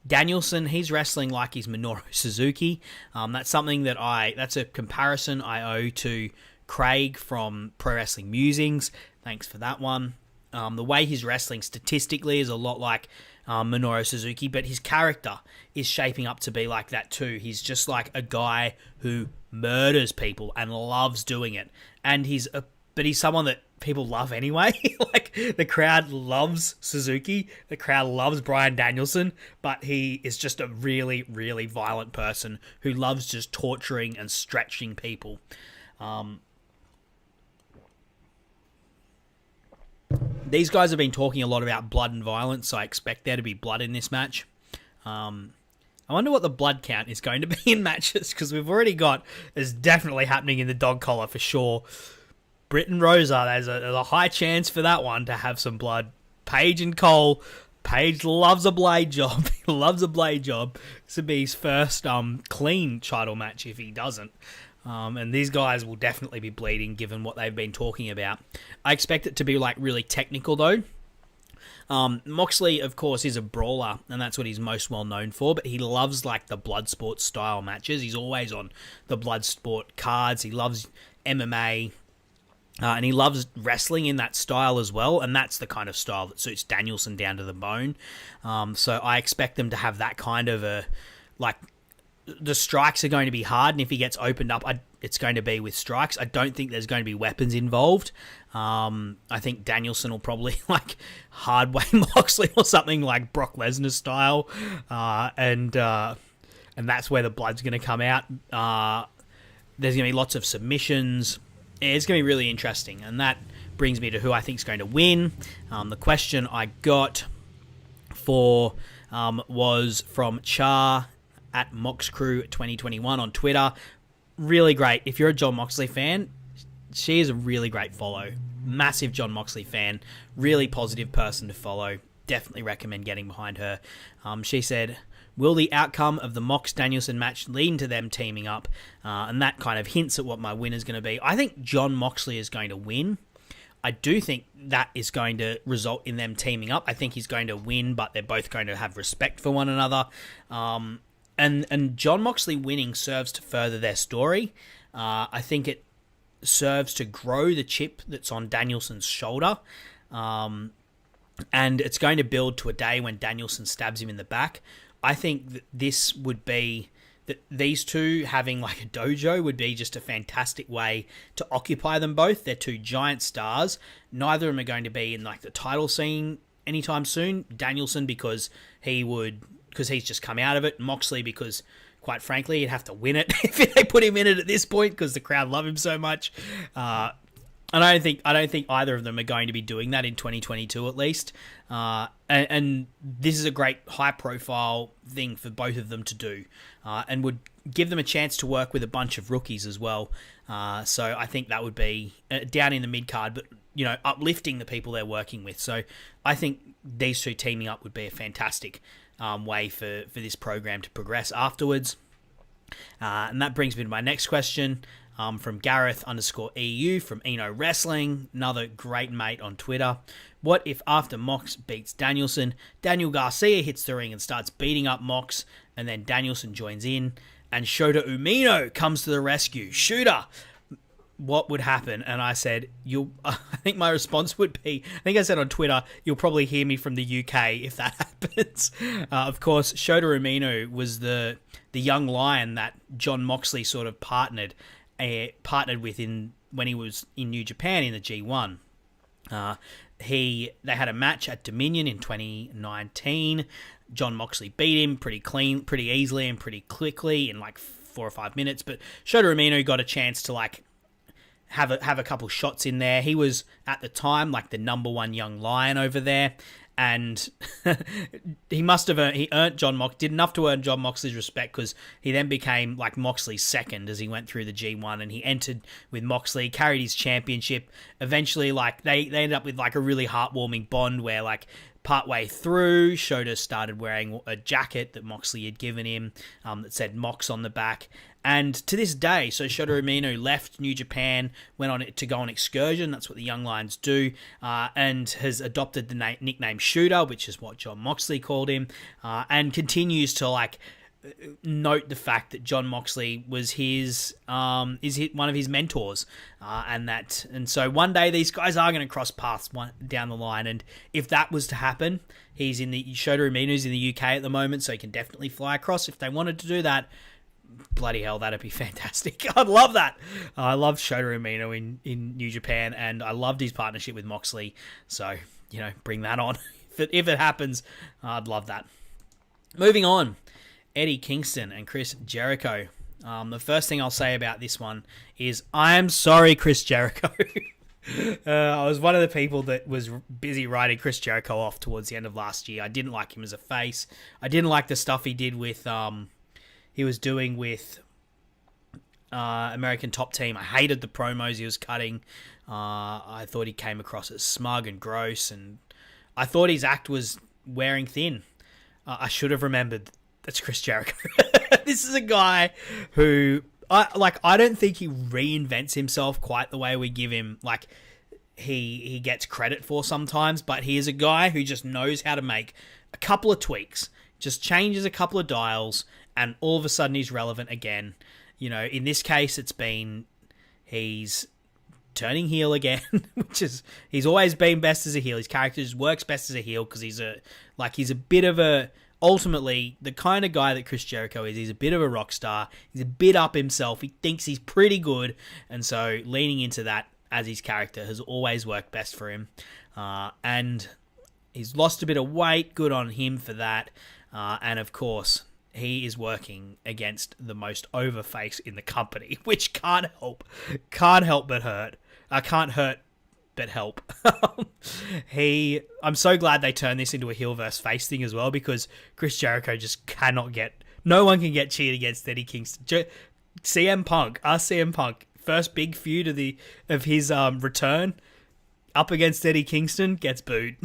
Danielson, he's wrestling like he's Minoru Suzuki. That's a comparison I owe to Craig from Pro Wrestling Musings. Thanks for that one. The way he's wrestling statistically is a lot like Minoru Suzuki, but his character is shaping up to be like that too. He's just like a guy who murders people and loves doing it. And he's someone that people love anyway. Like, the crowd loves Suzuki, the crowd loves Bryan Danielson, but he is just a really, really violent person who loves just torturing and stretching people. These guys have been talking a lot about blood and violence, so I expect there to be blood in this match. I wonder what the blood count is going to be in matches, because we've already got, it's definitely happening in the dog collar for sure. Britt and Rosa, there's a high chance for that one to have some blood. Paige and Cole, Paige loves a blade job. He loves a blade job. This would be his first clean title match if he doesn't. And these guys will definitely be bleeding given what they've been talking about. I expect it to be, like, really technical, though. Moxley, of course, is a brawler, and that's what he's most well known for, but he loves, like, the Bloodsport style matches. He's always on the Bloodsport cards. He loves MMA, and he loves wrestling in that style as well, and that's the kind of style that suits Danielson down to the bone. So I expect them to have that kind of a, like... The strikes are going to be hard, and if he gets opened up, it's going to be with strikes. I don't think there's going to be weapons involved. I think Danielson will probably, like, hardway Moxley or something like Brock Lesnar style, and that's where the blood's going to come out. There's going to be lots of submissions. It's going to be really interesting, and that brings me to who I think is going to win. The question I got was from Char at MoxCrew2021 on Twitter. Really great. If you're a Jon Moxley fan, she is a really great follow. Massive Jon Moxley fan. Really positive person to follow. Definitely recommend getting behind her. She said, will the outcome of the Mox-Danielson match lead to them teaming up? And that kind of hints at what my win is going to be. I think Jon Moxley is going to win. I do think that is going to result in them teaming up. I think he's going to win, but they're both going to have respect for one another. And Jon Moxley winning serves to further their story. I think it serves to grow the chip that's on Danielson's shoulder. And it's going to build to a day when Danielson stabs him in the back. I think that this would be... that these two having, like, a dojo would be just a fantastic way to occupy them both. They're two giant stars. Neither of them are going to be in, like, the title scene anytime soon. Danielson because he's just come out of it. Moxley because, quite frankly, he'd have to win it if they put him in it at this point because the crowd love him so much. And I don't think either of them are going to be doing that in 2022 at least. And this is a great high profile thing for both of them to do, and would give them a chance to work with a bunch of rookies as well. So I think that would be down in the mid card, but uplifting the people they're working with. So I think these two teaming up would be a fantastic way for this program to progress afterwards. And that brings me to my next question. From Gareth_EU from Eno Wrestling, another great mate on Twitter. What if after Mox beats Danielson, Daniel Garcia hits the ring and starts beating up Mox, and then Danielson joins in, and Shota Umino comes to the rescue? Shooter, what would happen? And I said, I think my response would be, I think I said on Twitter, you'll probably hear me from the UK if that happens. Of course, Shota Umino was the young lion that John Moxley sort of partnered with when he was in New Japan in the G1. They had a match at Dominion in 2019. John Moxley beat him pretty easily and pretty quickly in like 4 or 5 minutes. But Shota Umino got a chance to like have a couple shots in there. He was at the time like the number one young lion over there. And he earned did enough to earn John Moxley's respect, because he then became like Moxley's second as he went through the G1, and he entered with Moxley, carried his championship. Eventually, like they ended up with like a really heartwarming bond where like partway through, Shota started wearing a jacket that Moxley had given him that said Mox on the back. And to this day, so Shota Umino left New Japan, went on to go on excursion. That's what the Young Lions do, and has adopted the nickname Shooter, which is what John Moxley called him, and continues to like note the fact that John Moxley was one of his mentors, and so one day these guys are going to cross paths down the line. And if that was to happen, Shota Umino's in the UK at the moment, so he can definitely fly across if they wanted to do that. Bloody hell, that'd be fantastic. I'd love that. I loved Shota Umino in New Japan, and I loved his partnership with Moxley. So, bring that on. If it happens, I'd love that. Moving on, Eddie Kingston and Chris Jericho. The first thing I'll say about this one is, I'm sorry, Chris Jericho. I was one of the people that was busy writing Chris Jericho off towards the end of last year. I didn't like him as a face. I didn't like the stuff he did with... he was doing with American Top Team. I hated the promos he was cutting. I thought he came across as smug and gross, and I thought his act was wearing thin. I should have remembered that's Chris Jericho. This is a guy who, I don't think he reinvents himself quite the way we give him, like, he gets credit for sometimes, but he is a guy who just knows how to make a couple of tweaks, just changes a couple of dials, and all of a sudden he's relevant again. In this case, he's turning heel again, which is, he's always been best as a heel. His character just works best as a heel because he's a bit of a, ultimately, the kind of guy that Chris Jericho is. He's a bit of a rock star. He's a bit up himself. He thinks he's pretty good, and so leaning into that as his character has always worked best for him. And he's lost a bit of weight. Good on him for that. And of course, he is working against the most over face in the company, which can't help but hurt. Can't hurt but help. I'm so glad they turned this into a heel versus face thing as well, because Chris Jericho just no one can get cheated against Eddie Kingston. CM Punk, first big feud of his return, up against Eddie Kingston, gets booed.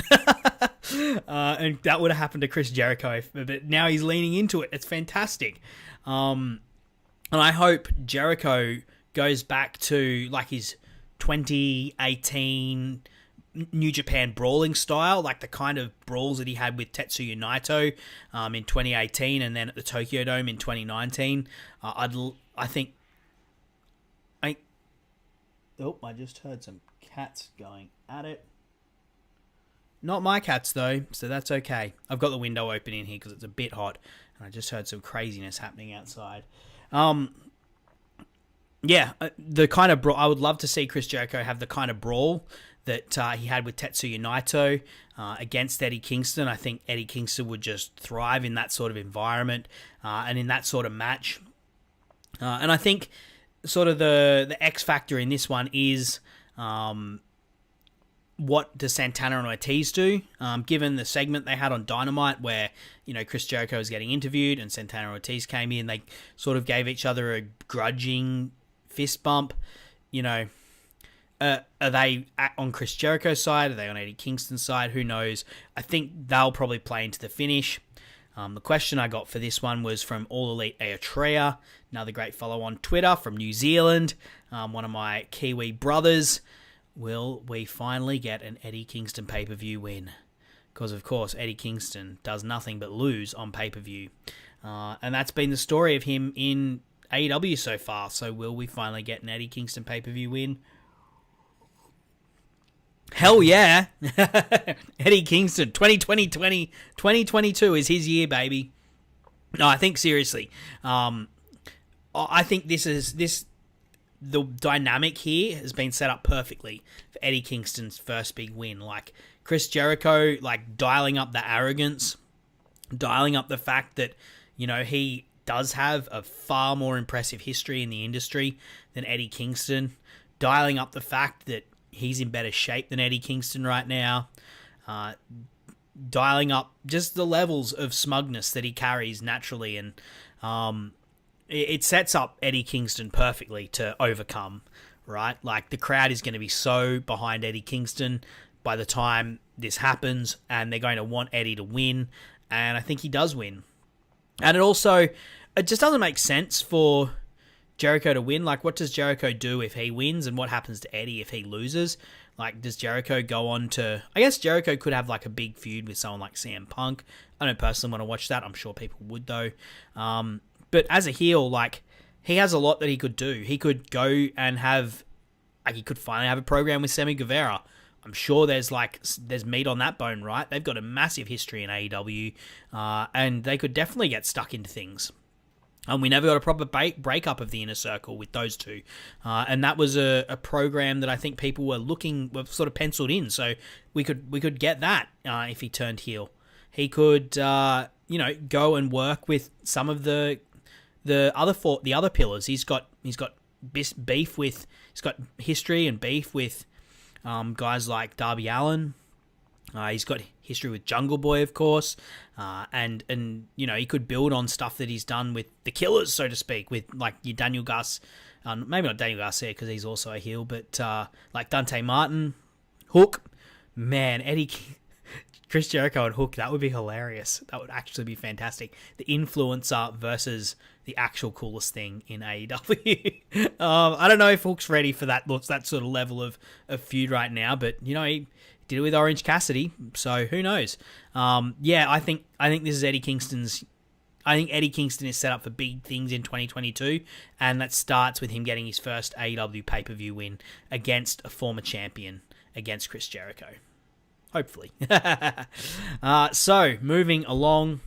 And that would have happened to Chris Jericho, but now he's leaning into it. It's fantastic. And I hope Jericho goes back to like his 2018 New Japan brawling style, like the kind of brawls that he had with Tetsuya Naito in 2018, and then at the Tokyo Dome in 2019. I just heard some cats going at it. Not my cats, though, so that's okay. I've got the window open in here because it's a bit hot, and I just heard some craziness happening outside. The kind of brawl, I would love to see Chris Jericho have the kind of brawl that he had with Tetsuya Naito against Eddie Kingston. I think Eddie Kingston would just thrive in that sort of environment and in that sort of match. And I think sort of the X factor in this one is what does Santana and Ortiz do? Given the segment they had on Dynamite where, Chris Jericho was getting interviewed and Santana and Ortiz came in, they sort of gave each other a grudging fist bump. Are they on Chris Jericho's side? Are they on Eddie Kingston's side? Who knows? I think they'll probably play into the finish. The question I got for this one was from All Elite Eritrea, another great follow on Twitter from New Zealand, one of my Kiwi brothers. Will we finally get an Eddie Kingston pay-per-view win? Because, of course, Eddie Kingston does nothing but lose on pay-per-view. And that's been the story of him in AEW so far. So will we finally get an Eddie Kingston pay-per-view win? Hell yeah. Eddie Kingston, 2022 is his year, baby. No, I think seriously. I think the dynamic here has been set up perfectly for Eddie Kingston's first big win. Like Chris Jericho, dialing up the arrogance, dialing up the fact that, he does have a far more impressive history in the industry than Eddie Kingston, dialing up the fact that he's in better shape than Eddie Kingston right now, dialing up just the levels of smugness that he carries naturally, and it sets up Eddie Kingston perfectly to overcome, right? Like, the crowd is going to be so behind Eddie Kingston by the time this happens, and they're going to want Eddie to win, and I think he does win. And it just doesn't make sense for Jericho to win. Like, what does Jericho do if he wins, and what happens to Eddie if he loses? Like, does Jericho go on to... I guess Jericho could have, a big feud with someone like CM Punk. I don't personally want to watch that. I'm sure people would, though. But as a heel, he has a lot that he could do. He could go and have... he could finally have a program with Sammy Guevara. I'm sure there's meat on that bone, right? They've got a massive history in AEW, and they could definitely get stuck into things. And we never got a proper breakup of the Inner Circle with those two. And that was a program that I think people were sort of penciled in. So we could get that if he turned heel. He could, go and work with some of the other pillars. He's got beef with, he's got history and beef with guys like Darby Allin. He's got history with Jungle Boy, of course, and he could build on stuff that he's done with the Killers, so to speak, with your Daniel Garcia, maybe not Daniel Garcia because he's also a heel, but like Dante Martin, Hook, man, Chris Jericho and Hook, that would be hilarious. That would actually be fantastic. The influencer versus the actual coolest thing in AEW. I don't know if Hook's ready for that sort of level of feud right now, but he did it with Orange Cassidy, so who knows? I think this is Eddie Kingston's. I think Eddie Kingston is set up for big things in 2022, and that starts with him getting his first AEW pay-per-view win against a former champion, against Chris Jericho. Hopefully. So, moving along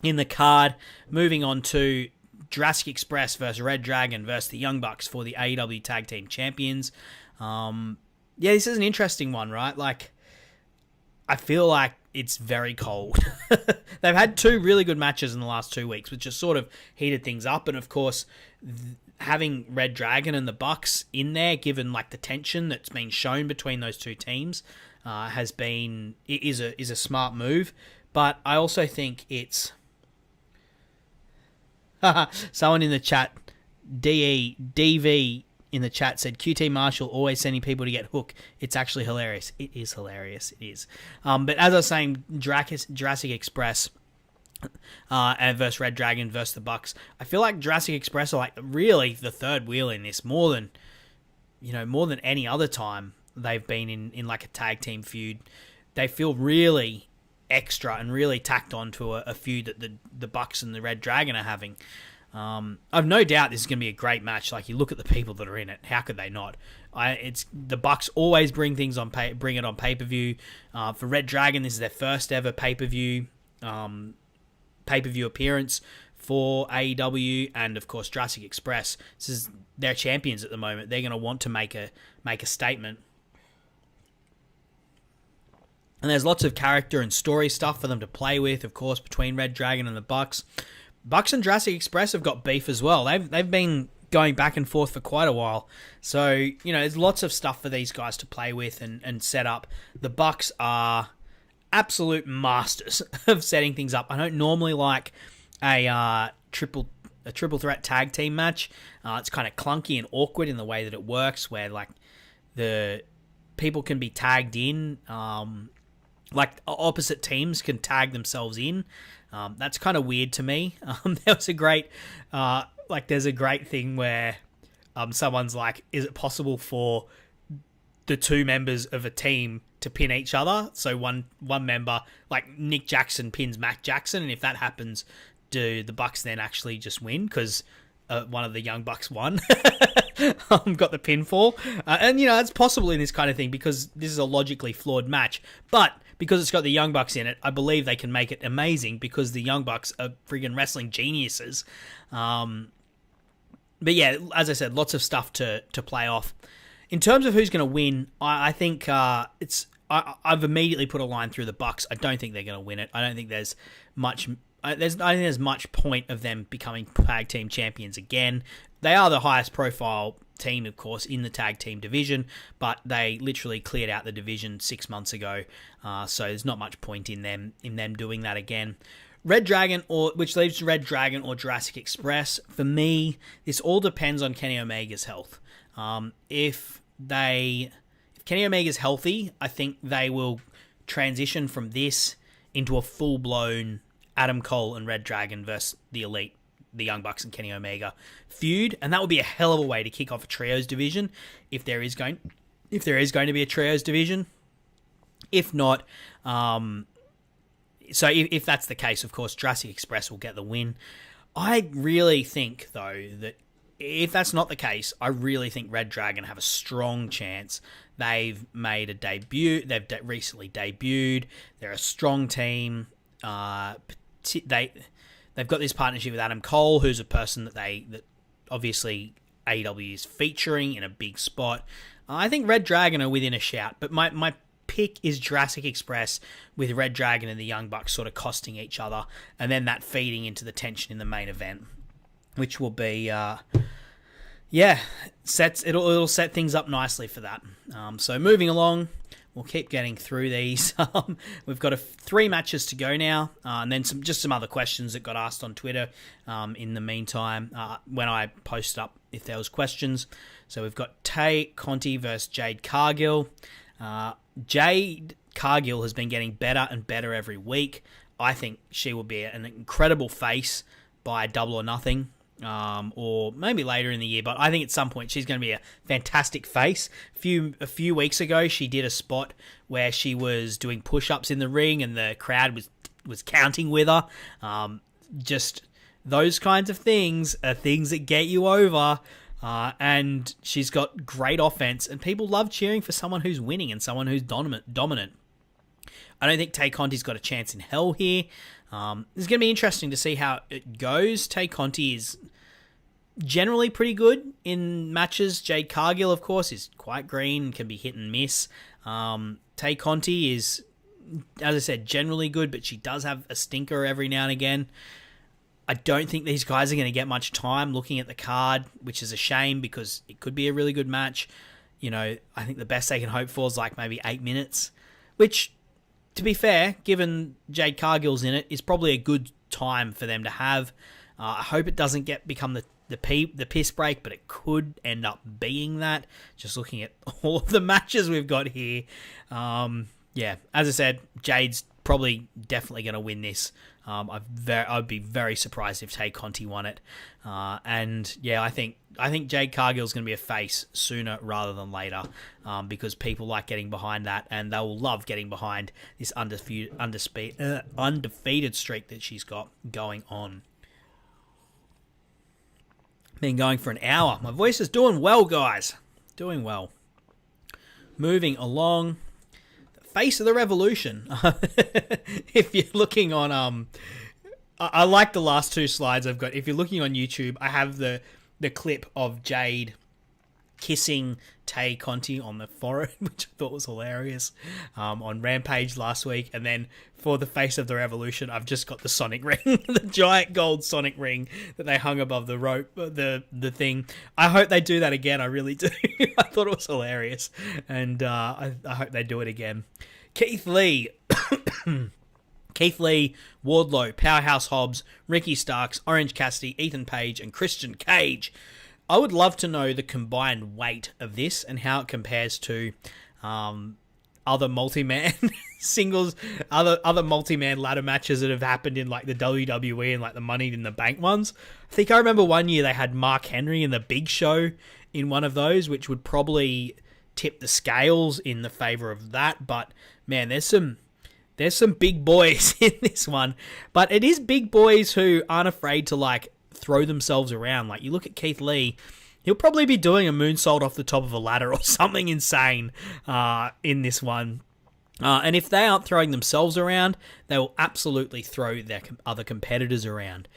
in the card, moving on to Jurassic Express versus Red Dragon versus the Young Bucks for the AEW Tag Team Champions. This is an interesting one, right? I feel like it's very cold. They've had two really good matches in the last 2 weeks, which has sort of heated things up. And of course, having Red Dragon and the Bucks in there, given the tension that's been shown between those two teams, is a smart move. But I also think it's someone in the chat, DV in the chat said QT Marshall always sending people to get Hook. It's actually hilarious. It is hilarious. It is. But as I was saying, Jurassic Express and versus Red Dragon versus the Bucks. I feel like Jurassic Express are really the third wheel in this more than any other time they've been in a tag team feud. They feel really extra and really tacked on to a feud that the Bucks and the Red Dragon are having. I've no doubt this is going to be a great match. You look at the people that are in it, how could they not? It's the Bucks always bring it on pay-per-view. For Red Dragon, this is their first ever pay-per-view appearance for AEW, and of course Jurassic Express. They're champions at the moment. They're going to want to make a statement. And there's lots of character and story stuff for them to play with, of course, between Red Dragon and the Bucks. Bucks and Jurassic Express have got beef as well. They've been going back and forth for quite a while. So, there's lots of stuff for these guys to play with and set up. The Bucks are absolute masters of setting things up. I don't normally like a triple threat tag team match. It's kind of clunky and awkward in the way that it works, where like the people can be tagged in, like opposite teams can tag themselves in. That's kind of weird to me. There was a great, there's a great thing where someone's like, is it possible for the two members of a team to pin each other? So one member, like Nick Jackson pins Matt Jackson, and if that happens, do the Bucks then actually just win? Because one of the Young Bucks won. Got the pinfall. And, it's possible in this kind of thing because this is a logically flawed match. But because it's got the Young Bucks in it, I believe they can make it amazing because the Young Bucks are friggin' wrestling geniuses. But yeah, as I said, lots of stuff to play off. In terms of who's going to win, I think I've immediately put a line through the Bucks. I don't think they're going to win it. I don't think there's much... I don't think there's much point of them becoming tag team champions again. They are the highest profile team, of course, in the tag team division, but they literally cleared out the division 6 months ago, so there's not much point in them doing that again. Red Dragon, which leaves Red Dragon or Jurassic Express. For me, this all depends on Kenny Omega's health. If Kenny Omega's healthy, I think they will transition from this into a full-blown Adam Cole and Red Dragon versus the Elite, the Young Bucks and Kenny Omega feud, and that would be a hell of a way to kick off a trios division if there is going to be a trios division. If not, so if that's the case, of course, Jurassic Express will get the win. I really think, though, that if that's not the case, I really think Red Dragon have a strong chance. They've made a debut. They've recently debuted. They're a strong team. They've got this partnership with Adam Cole, who's a person that obviously AEW is featuring in a big spot. I think Red Dragon are within a shout, but my pick is Jurassic Express, with Red Dragon and the Young Bucks sort of costing each other, and then that feeding into the tension in the main event, which will be it'll set things up nicely for that. So moving along. We'll keep getting through these. We've got 3 matches to go now, and then some other questions that got asked on Twitter in the meantime when I post up if there was questions. So we've got Tay Conti versus Jade Cargill. Jade Cargill has been getting better and better every week. I think she will be an incredible face by Double or Nothing. Or maybe later in the year, but I think at some point she's going to be a fantastic face. A few weeks ago, she did a spot where she was doing push-ups in the ring, and the crowd was counting with her. Just those kinds of things are things that get you over. And she's got great offense, and people love cheering for someone who's winning and someone who's dominant. I don't think Tay Conti's got a chance in hell here. It's going to be interesting to see how it goes. Tay Conti is generally pretty good in matches. Jade Cargill, of course, is quite green and can be hit and miss. Tay Conti is, as I said, generally good, but she does have a stinker every now and again. I don't think these guys are going to get much time looking at the card, which is a shame because it could be a really good match. I think the best they can hope for is like maybe 8 minutes, which, to be fair, given Jade Cargill's in it, is probably a good time for them to have. I hope it doesn't become the piss break, but it could end up being that. Just looking at all of the matches we've got here. As I said, Jade's probably definitely going to win this. I'd be very surprised if Tay Conti won it. I think Jade Cargill's going to be a face sooner rather than later, because people like getting behind that, and they will love getting behind this undefeated streak that she's got going on. Been going for an hour. My voice is doing well, guys. Doing well. Moving along. The face of the Revolution. If you're looking on... I like the last 2 slides I've got. If you're looking on YouTube, I have the clip of Jade kissing Tay Conti on the forehead, which I thought was hilarious, on Rampage last week. And then for the Face of the Revolution, I've just got the Sonic ring, the giant gold Sonic ring that they hung above the rope, the thing. I hope they do that again. I really do. I thought it was hilarious, and I hope they do it again. Keith Lee. Keith Lee, Wardlow, Powerhouse Hobbs, Ricky Starks, Orange Cassidy, Ethan Page, and Christian Cage. I would love to know the combined weight of this and how it compares to other multi-man singles, other multi-man ladder matches that have happened in like the WWE and like the Money in the Bank ones. I think I remember one year they had Mark Henry and the Big Show in one of those, which would probably tip the scales in the favor of that. But man, there's some big boys in this one, but it is big boys who aren't afraid to like throw themselves around. Like you look at Keith Lee, he'll probably be doing a moonsault off the top of a ladder or something insane in this one. And if they aren't throwing themselves around, they will absolutely throw their other competitors around.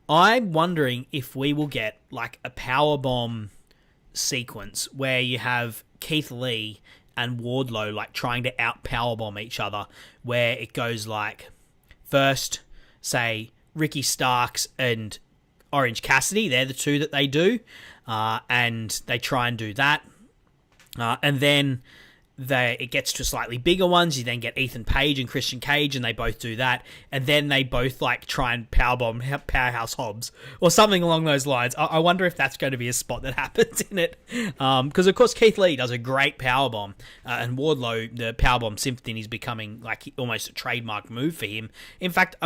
I'm wondering if we will get like a powerbomb sequence where you have Keith Lee and Wardlow like trying to out powerbomb each other, where it goes like first, say, Ricky Starks and Orange Cassidy, they're the two that they do, and they try and do that, and then it gets to slightly bigger ones. You then get Ethan Page and Christian Cage, and they both do that, and then they both like try and powerbomb Powerhouse Hobbs or something along those lines. I wonder if that's going to be a spot that happens in it, because of course Keith Lee does a great powerbomb, and Wardlow, the powerbomb symphony is becoming like almost a trademark move for him. In fact,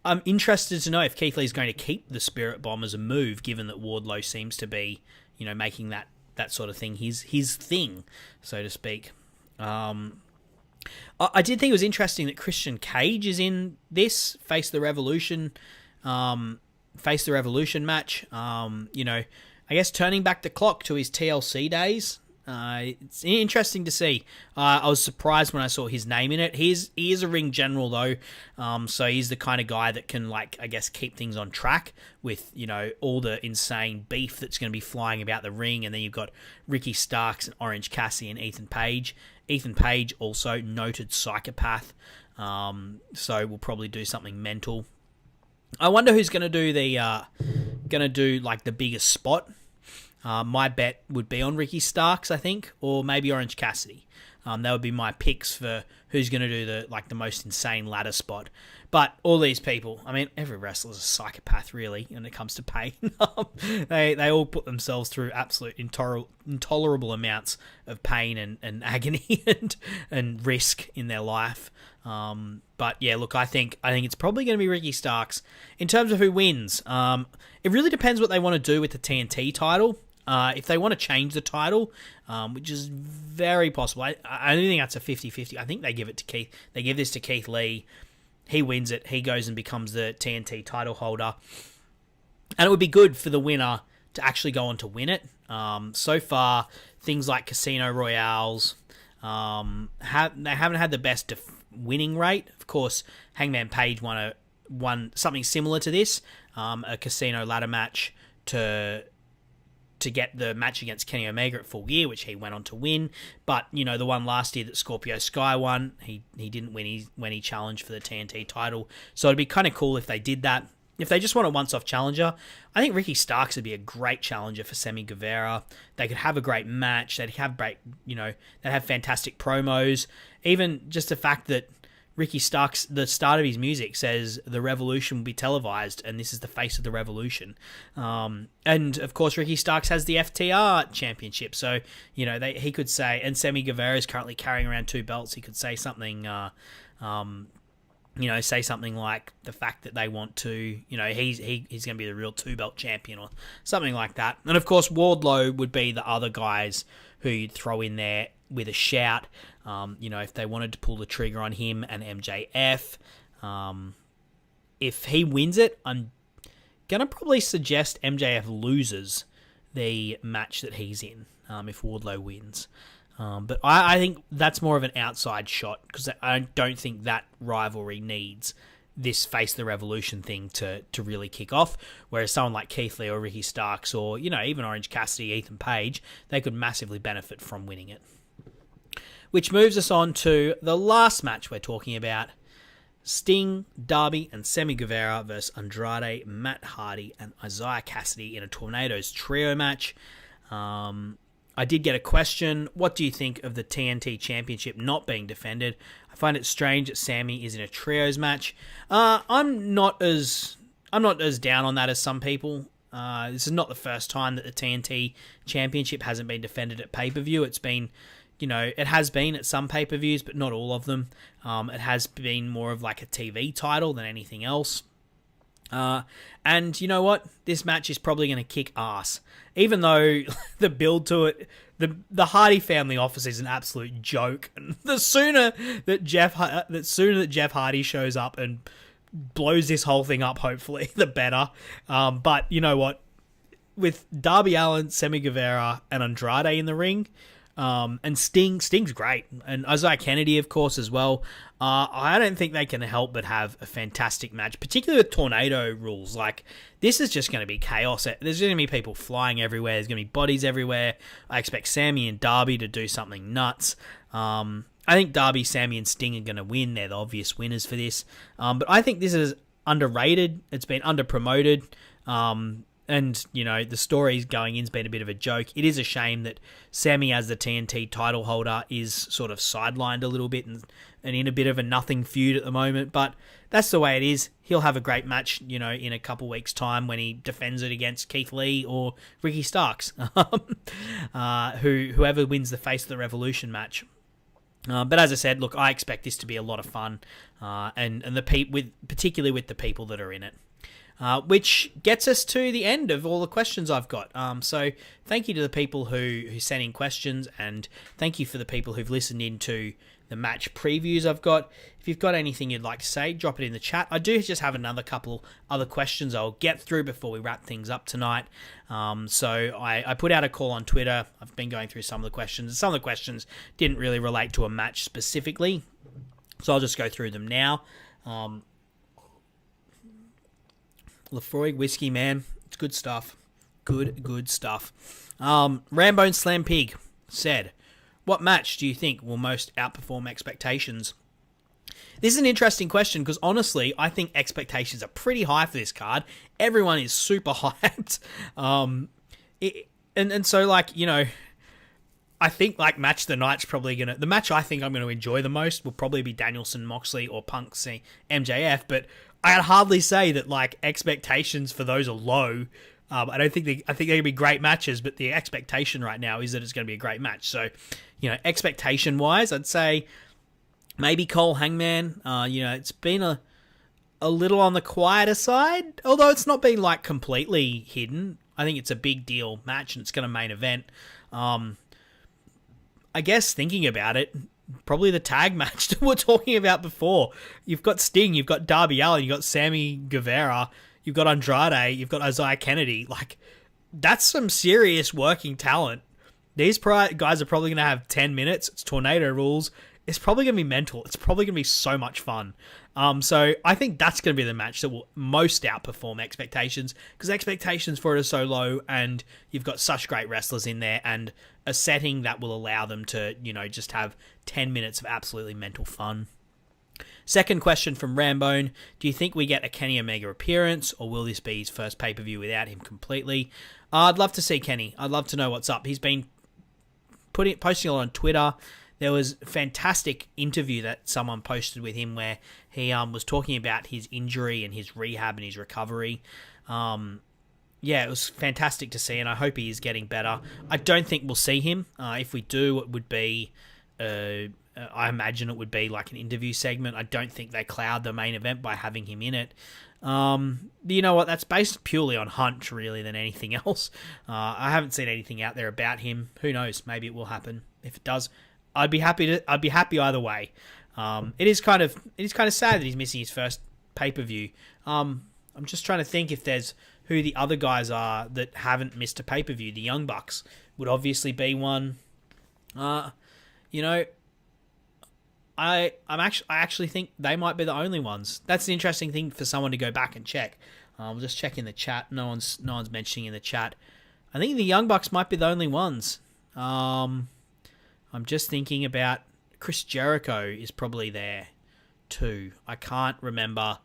I'm interested to know if Keith Lee is going to keep the Spirit Bomb as a move, given that Wardlow seems to be, making that sort of thing his thing, so to speak. I did think it was interesting that Christian Cage is in this Face the Revolution match. I guess turning back the clock to his TLC days. It's interesting to see. I was surprised when I saw his name in it. He is a ring general though, so he's the kind of guy that can, like, I guess, keep things on track with all the insane beef that's going to be flying about the ring. And then you've got Ricky Starks and Orange Cassidy and Ethan Page. Ethan Page also noted psychopath, so we'll probably do something mental. I wonder who's going to do the the biggest spot. My bet would be on Ricky Starks, I think, or maybe Orange Cassidy. That would be my picks for who's going to do the most insane ladder spot. But all these people, I mean, every wrestler's a psychopath, really, when it comes to pain. They all put themselves through absolute intolerable amounts of pain and agony and risk in their life. But yeah, look, I think it's probably going to be Ricky Starks. In terms of who wins, it really depends what they want to do with the TNT title. If they want to change the title, which is very possible, I don't think that's a 50-50. I think they give it to Keith. They give this to Keith Lee. He wins it. He goes and becomes the TNT title holder. And it would be good for the winner to actually go on to win it. So far, things like Casino Royales, they haven't had the best winning rate. Of course, Hangman Page won something similar to this, a casino ladder match to get the match against Kenny Omega at Full Gear, which he went on to win. But, the one last year that Scorpio Sky won, he didn't win when he challenged for the TNT title. So it'd be kind of cool if they did that. If they just want a once-off challenger, I think Ricky Starks would be a great challenger for Sammy Guevara. They could have a great match. They'd have they'd have fantastic promos. Even just the fact that Ricky Starks, the start of his music says the revolution will be televised, and this is the face of the revolution. And of course, Ricky Starks has the FTR championship, so he could say, and Sammy Guevara is currently carrying around 2 belts. He could say something, say something like the fact that they want to, he's going to be the real 2-belt champion or something like that. And of course, Wardlow would be the other guys who you'd throw in there with a shout. If they wanted to pull the trigger on him and MJF, if he wins it, I'm going to probably suggest MJF loses the match that he's in, if Wardlow wins. But I think that's more of an outside shot, because I don't think that rivalry needs this Face the Revolution thing to really kick off, whereas someone like Keith Lee or Ricky Starks or, even Orange Cassidy, Ethan Page, they could massively benefit from winning it. Which moves us on to the last match we're talking about. Sting, Darby, and Sammy Guevara versus Andrade, Matt Hardy, and Isaiah Cassidy in a Tornadoes trio match. I did get a question. What do you think of the TNT Championship not being defended? I find it strange that Sammy is in a trios match. I'm not as down on that as some people. This is not the first time that the TNT Championship hasn't been defended at pay-per-view. It's been, it has been at some pay-per-views, but not all of them. It has been more of like a TV title than anything else. And you know what? This match is probably going to kick ass. Even though the build to it, the Hardy family office is an absolute joke. And the sooner that Jeff Hardy shows up and blows this whole thing up, hopefully, the better. But you know what? With Darby Allin, Sammy Guevara, and Andrade in the ring, and Sting's great. And Isaiah Kennedy, of course, as well. I don't think they can help but have a fantastic match, particularly with tornado rules. Like, this is just going to be chaos. There's going to be people flying everywhere. There's going to be bodies everywhere. I expect Sammy and Darby to do something nuts. I think Darby, Sammy, and Sting are going to win. They're the obvious winners for this. But I think this is underrated. It's been underpromoted. And, the story going in's been a bit of a joke. It is a shame that Sammy, as the TNT title holder, is sort of sidelined a little bit and in a bit of a nothing feud at the moment. But that's the way it is. He'll have a great match, in a couple weeks' time when he defends it against Keith Lee or Ricky Starks, whoever wins the Face of the Revolution match. But as I said, look, I expect this to be a lot of fun, and particularly with the people that are in it. Which gets us to the end of all the questions I've got. So thank you to the people who sent in questions, and thank you for the people who've listened in to the match previews I've got. If you've got anything you'd like to say, drop it in the chat. I do just have another couple other questions I'll get through before we wrap things up tonight. So I put out a call on Twitter. I've been going through some of the questions. Some of the questions didn't really relate to a match specifically, so I'll just go through them now. Lefroy whiskey, man. It's good stuff. Good stuff. Rambone Slam Pig said, what match do you think will most outperform expectations? This is an interesting question because honestly, I think expectations are pretty high for this card. Everyone is super hyped. So I think match of the night's probably the match I think I'm going to enjoy the most will probably be Danielson Moxley or Punk MJF, but I'd hardly say that expectations for those are low. I think they're going to be great matches, but the expectation right now is that it's going to be a great match. So, expectation wise, I'd say maybe Cole Hangman. It's been a little on the quieter side, although it's not been completely hidden. I think it's a big deal match and it's going to main event. I guess thinking about it, probably the tag match that we're talking about before. You've got Sting, you've got Darby Allin, you've got Sammy Guevara, you've got Andrade, you've got Isaiah Kennedy. That's some serious working talent. These guys are probably going to have 10 minutes. It's tornado rules. It's probably going to be mental. It's probably going to be so much fun. So I think that's going to be the match that will most outperform expectations because expectations for it are so low and you've got such great wrestlers in there and a setting that will allow them to, just have 10 minutes of absolutely mental fun. Second question from Rambone. Do you think we get a Kenny Omega appearance or will this be his first pay-per-view without him completely? I'd love to see Kenny. I'd love to know what's up. He's been posting a lot on Twitter. There was a fantastic interview that someone posted with him where he was talking about his injury and his rehab and his recovery. It was fantastic to see, and I hope he is getting better. I don't think we'll see him. If we do, it would be, I imagine it would be like an interview segment. I don't think they cloud the main event by having him in it. You know what? That's based purely on hunch, really, than anything else. I haven't seen anything out there about him. Who knows? Maybe it will happen. If it does, I'd be happy either way. It is kind of sad that he's missing his first pay-per-view. I'm just trying to think if there's who the other guys are that haven't missed a pay-per-view. The Young Bucks would obviously be one. I I actually think they might be the only ones. That's an interesting thing for someone to go back and check. I'll just check in the chat. No one's mentioning in the chat. I think the Young Bucks might be the only ones. I'm just thinking about Chris Jericho is probably there too. I can't remember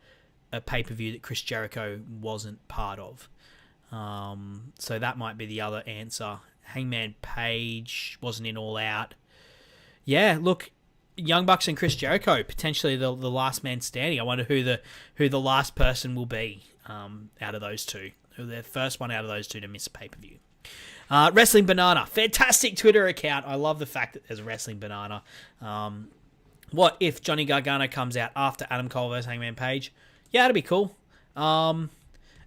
a pay-per-view that Chris Jericho wasn't part of. So that might be the other answer. Hangman Page wasn't in All Out. Yeah, look, Young Bucks and Chris Jericho, potentially the last man standing. I wonder who the last person will be out of those two. Who the first one out of those two to miss a pay-per-view. Wrestling Banana, fantastic Twitter account. I love the fact that there's a Wrestling Banana. What if Johnny Gargano comes out after Adam Cole vs Hangman Page? Yeah, that'd be cool.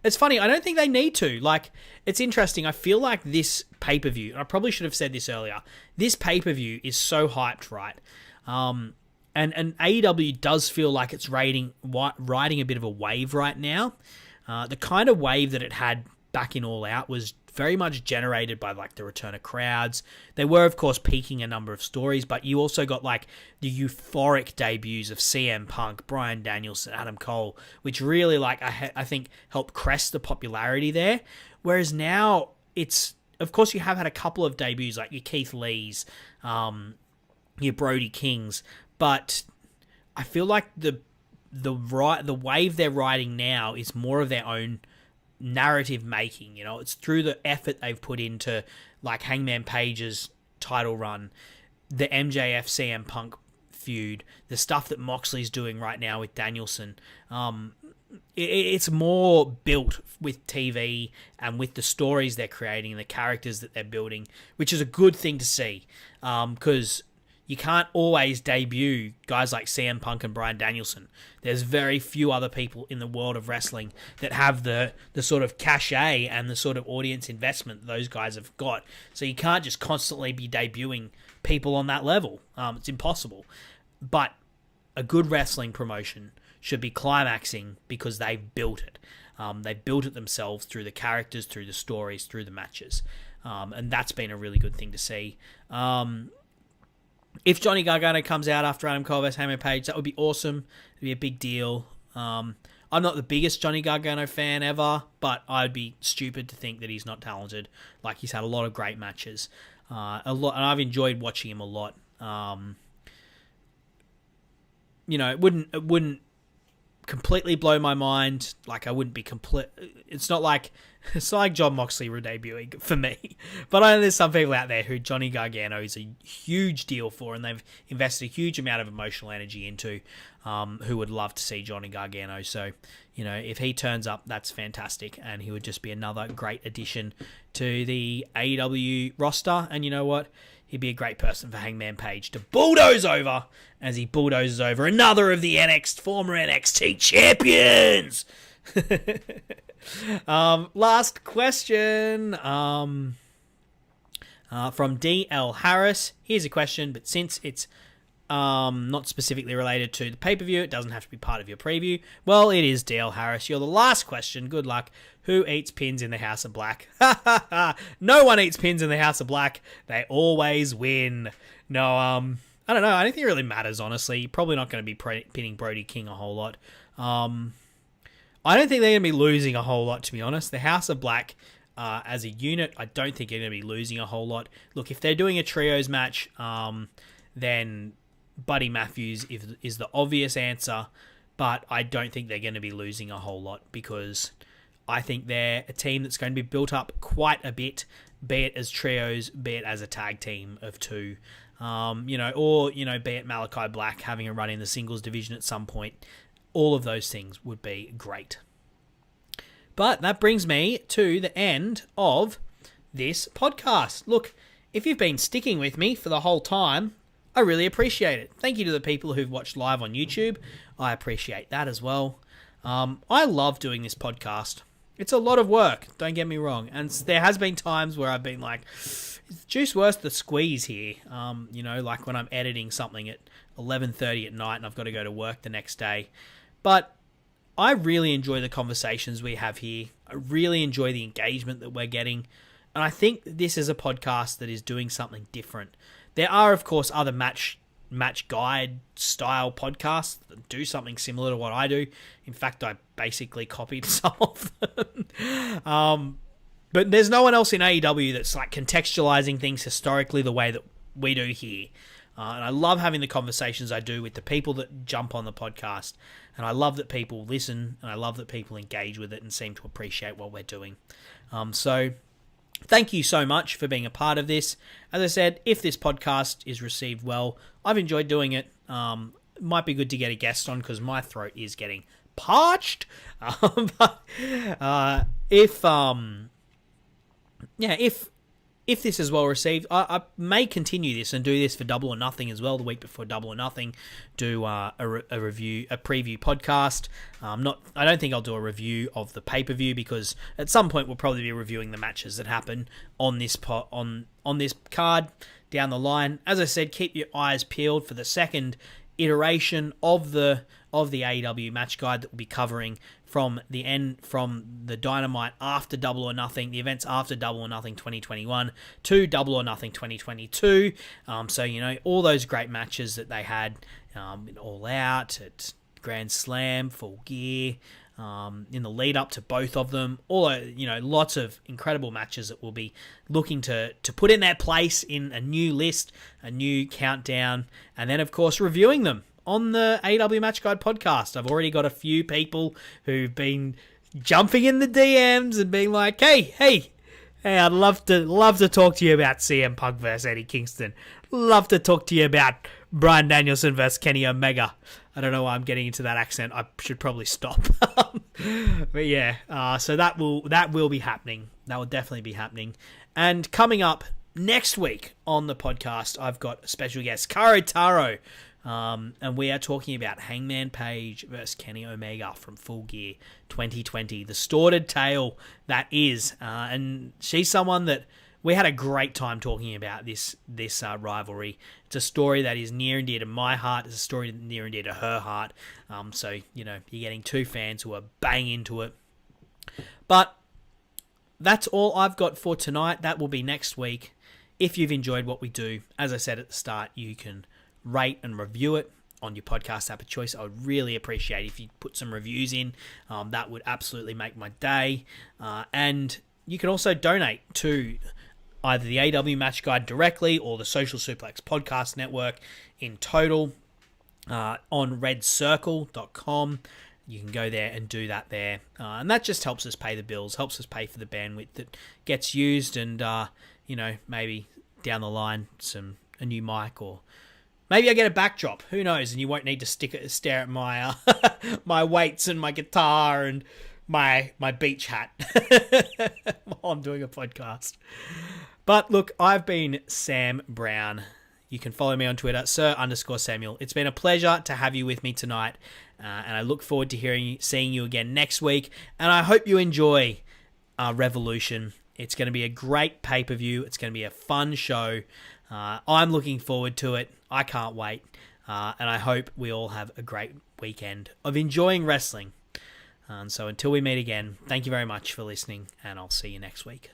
It's funny, I don't think they need to. Like, it's interesting. I feel like this pay-per-view, and I probably should have said this earlier, this pay-per-view is so hyped, right? And AEW does feel like it's riding a bit of a wave right now. The kind of wave that it had back in All Out was very much generated by like the return of crowds. They were, of course, peaking a number of stories, but you also got like the euphoric debuts of CM Punk, Bryan Danielson, Adam Cole, which really like I think helped crest the popularity there. Whereas now it's, of course, you have had a couple of debuts like your Keith Lees, your Brody Kings, but I feel like the wave they're riding now is more of their own narrative making. You know, it's through the effort they've put into like Hangman Page's title run, the MJF CM Punk feud, the stuff that Moxley's doing right now with Danielson. It's more built with TV and with the stories they're creating and the characters that they're building, which is a good thing to see, because you can't always debut guys like CM Punk and Bryan Danielson. There's very few other people in the world of wrestling that have the sort of cachet and the sort of audience investment that those guys have got. So you can't just constantly be debuting people on that level. It's impossible. But a good wrestling promotion should be climaxing because they've built it. They built it themselves through the characters, through the stories, through the matches. And that's been a really good thing to see. If Johnny Gargano comes out after Adam Cole vs Hangman Page, that would be awesome. It'd be a big deal. I'm not the biggest Johnny Gargano fan ever, but I'd be stupid to think that he's not talented. Like, he's had a lot of great matches, and I've enjoyed watching him a lot. It wouldn't completely blow my mind. Like, I wouldn't be complete. It's not like John Moxley redebuting for me. But I know there's some people out there who Johnny Gargano is a huge deal for, and they've invested a huge amount of emotional energy into, who would love to see Johnny Gargano. So, if he turns up, that's fantastic, and he would just be another great addition to the AEW roster. And you know what? He'd be a great person for Hangman Page to bulldoze over as he bulldozes over another of the former NXT champions. Last question from DL Harris. Here's a question, but since it's not specifically related to the pay-per-view, it doesn't have to be part of your preview. Well, it is, DL Harris. You're the last question. Good luck. Who eats pins in the House of Black? No one eats pins in the House of Black. They always win. No, I don't know. I don't think it really matters, honestly. You're probably not going to be pinning Brody King a whole lot. I don't think they're going to be losing a whole lot, to be honest. The House of Black, as a unit, I don't think they're going to be losing a whole lot. Look, if they're doing a trios match, then Buddy Matthews is the obvious answer, but I don't think they're going to be losing a whole lot because I think they're a team that's going to be built up quite a bit, be it as trios, be it as a tag team of two, be it Malachi Black having a run in the singles division at some point. All of those things would be great. But that brings me to the end of this podcast. Look, if you've been sticking with me for the whole time, I really appreciate it. Thank you to the people who've watched live on YouTube. I appreciate that as well. I love doing this podcast. It's a lot of work, don't get me wrong. And there has been times where I've been like, is the juice worth the squeeze here? Like when I'm editing something at 11:30 at night and I've got to go to work the next day. But I really enjoy the conversations we have here. I really enjoy the engagement that we're getting. And I think this is a podcast that is doing something different. There are, of course, other match match guide style podcasts that do something similar to what I do. In fact, I basically copied some of them. But there's no one else in AEW that's like contextualizing things historically the way that we do here. And I love having the conversations I do with the people that jump on the podcast. And I love that people listen, and I love that people engage with it and seem to appreciate what we're doing. So thank you so much for being a part of this. As I said, if this podcast is received well, I've enjoyed doing it. It might be good to get a guest on because my throat is getting parched. If this is well received, I may continue this and do this for Double or Nothing as well. The week before Double or Nothing, do a preview podcast. I don't think I'll do a review of the pay-per-view because at some point we'll probably be reviewing the matches that happen on this on this card down the line. As I said, keep your eyes peeled for the second iteration of the AEW match guide that we'll be covering from the Dynamite after Double or Nothing, the events after Double or Nothing 2021 to Double or Nothing 2022. So, all those great matches that they had in All Out, at Grand Slam, Full Gear, in the lead up to both of them. Lots of incredible matches that we'll be looking to put in their place in a new list, a new countdown, and then, of course, reviewing them on the AEW Match Guide podcast. I've already got a few people who've been jumping in the DMs and being like, hey, I'd love to talk to you about CM Punk versus Eddie Kingston. Love to talk to you about Bryan Danielson versus Kenny Omega. I don't know why I'm getting into that accent. I should probably stop. But yeah, so that will be happening. That will definitely be happening. And coming up next week on the podcast, I've got a special guest, Karo Taro. And we are talking about Hangman Page versus Kenny Omega from Full Gear 2020. The sordid tale that is. And she's someone that we had a great time talking about this rivalry. It's a story that is near and dear to my heart. It's a story near and dear to her heart. So, you're getting two fans who are bang into it. But that's all I've got for tonight. That will be next week. If you've enjoyed what we do, as I said at the start, you can rate and review it on your podcast app of choice. I would really appreciate if you put some reviews in. That would absolutely make my day. And you can also donate to either the AEW Match Guide directly or the Social Suplex Podcast Network in total on redcircle.com. You can go there and do that there. And that just helps us pay the bills, helps us pay for the bandwidth that gets used, and, maybe down the line a new mic, or maybe I get a backdrop. Who knows? And you won't need to stare at my my weights and my guitar and my beach hat while I'm doing a podcast. But look, I've been Sam Brown. You can follow me on Twitter, Sir_Samuel. It's been a pleasure to have you with me tonight, and I look forward to seeing you again next week. And I hope you enjoy Revolution. It's going to be a great pay-per-view. It's going to be a fun show. I'm looking forward to it. I can't wait. And I hope we all have a great weekend of enjoying wrestling. And so until we meet again, thank you very much for listening, and I'll see you next week.